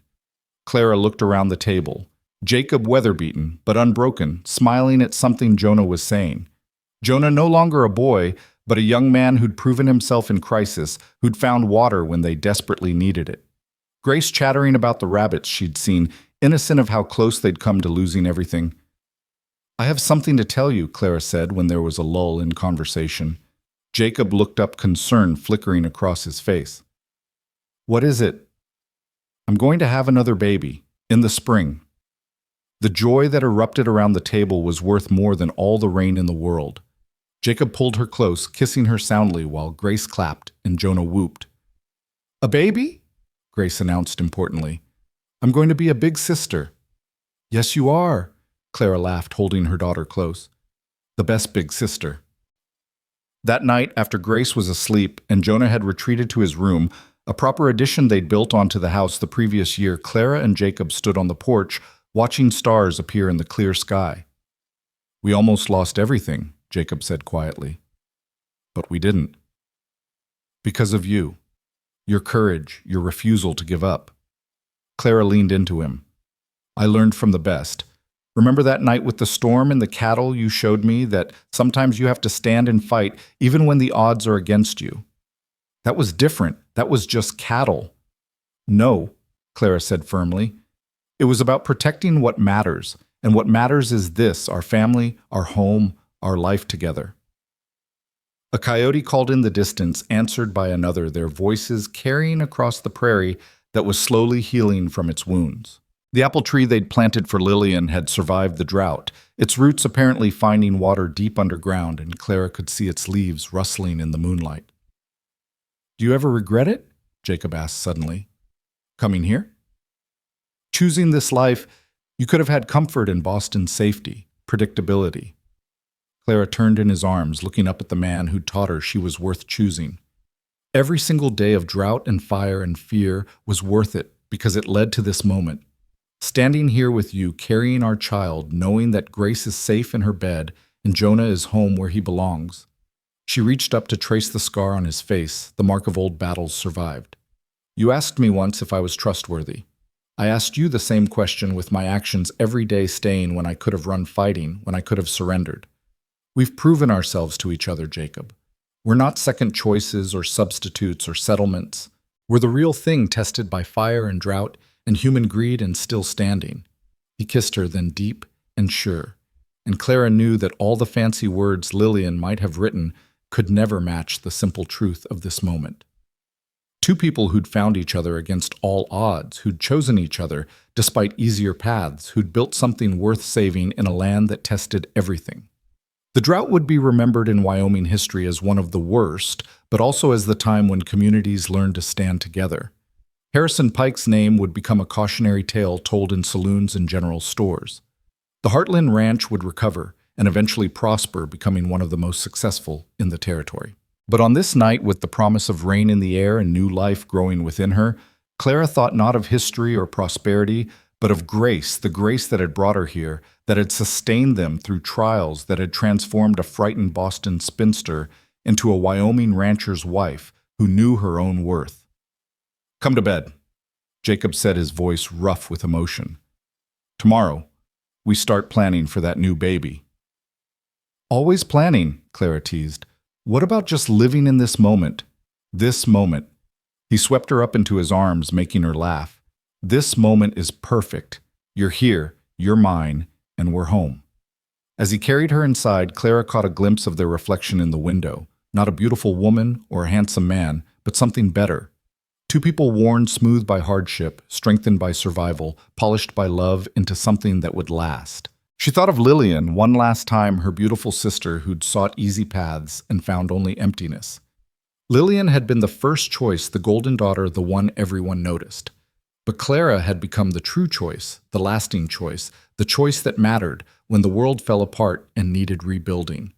Clara looked around the table. Jacob weather-beaten, but unbroken, smiling at something Jonah was saying. Jonah no longer a boy, but a young man who'd proven himself in crisis, who'd found water when they desperately needed it. Grace chattering about the rabbits she'd seen, innocent of how close they'd come to losing everything. "I have something to tell you," Clara said when there was a lull in conversation. Jacob looked up, concern flickering across his face. "What is it?" "I'm going to have another baby, in the spring." The joy that erupted around the table was worth more than all the rain in the world. Jacob pulled her close, kissing her soundly while Grace clapped and Jonah whooped. "A baby?" Grace announced importantly. "I'm going to be a big sister." "Yes, you are," Clara laughed, holding her daughter close. "The best big sister." That night, after Grace was asleep and Jonah had retreated to his room, a proper addition they'd built onto the house the previous year, Clara and Jacob stood on the porch, watching stars appear in the clear sky. "We almost lost everything," Jacob said quietly. "But we didn't. Because of you. Your courage, your refusal to give up." Clara leaned into him. "I learned from the best. Remember that night with the storm and the cattle? You showed me that sometimes you have to stand and fight even when the odds are against you. That was different. That was just cattle." "No," Clara said firmly. "It was about protecting what matters, and what matters is this, our family, our home, our life together." A coyote called in the distance, answered by another, their voices carrying across the prairie that was slowly healing from its wounds. The apple tree they'd planted for Lillian had survived the drought, its roots apparently finding water deep underground, and Clara could see its leaves rustling in the moonlight. "Do you ever regret it?" Jacob asked suddenly. "Coming here?" "Choosing this life, you could have had comfort in Boston's safety, predictability." Clara turned in his arms, looking up at the man who'd taught her she was worth choosing. Every single day of drought and fire and fear was worth it because it led to this moment. Standing here with you, carrying our child, knowing that Grace is safe in her bed and Jonah is home where he belongs. She reached up to trace the scar on his face, the mark of old battles survived. You asked me once if I was trustworthy. I asked you the same question with my actions every day staying when I could have run fighting, when I could have surrendered. We've proven ourselves to each other, Jacob. We're not second choices or substitutes or settlements. We're the real thing tested by fire and drought and human greed and still standing. He kissed her, then deep and sure. And Clara knew that all the fancy words Lillian might have written could never match the simple truth of this moment. Two people who'd found each other against all odds, who'd chosen each other despite easier paths, who'd built something worth saving in a land that tested everything. The drought would be remembered in Wyoming history as one of the worst, but also as the time when communities learned to stand together. Harrison Pike's name would become a cautionary tale told in saloons and general stores. The Hartland Ranch would recover and eventually prosper, becoming one of the most successful in the territory. But on this night, with the promise of rain in the air and new life growing within her, Clara thought not of history or prosperity, but of grace, the grace that had brought her here, that had sustained them through trials, that had transformed a frightened Boston spinster into a Wyoming rancher's wife who knew her own worth. "Come to bed," Jacob said, his voice rough with emotion. "Tomorrow, we start planning for that new baby." "Always planning," Clara teased. "What about just living in this moment? This moment." He swept her up into his arms, making her laugh. "This moment is perfect. You're here, you're mine, and we're home." As he carried her inside, Clara caught a glimpse of their reflection in the window. Not a beautiful woman or a handsome man, but something better. Two people worn smooth by hardship, strengthened by survival, polished by love into something that would last. She thought of Lillian, one last time, her beautiful sister who'd sought easy paths and found only emptiness. Lillian had been the first choice, the golden daughter, the one everyone noticed. But Clara had become the true choice, the lasting choice, the choice that mattered when the world fell apart and needed rebuilding.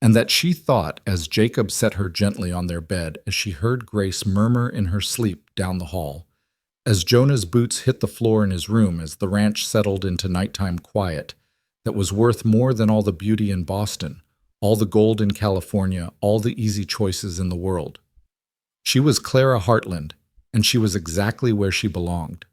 And that she thought as Jacob set her gently on their bed, as she heard Grace murmur in her sleep down the hall, as Jonah's boots hit the floor in his room, as the ranch settled into nighttime quiet, that was worth more than all the beauty in Boston, all the gold in California, all the easy choices in the world. She was Clara Hartland, and she was exactly where she belonged.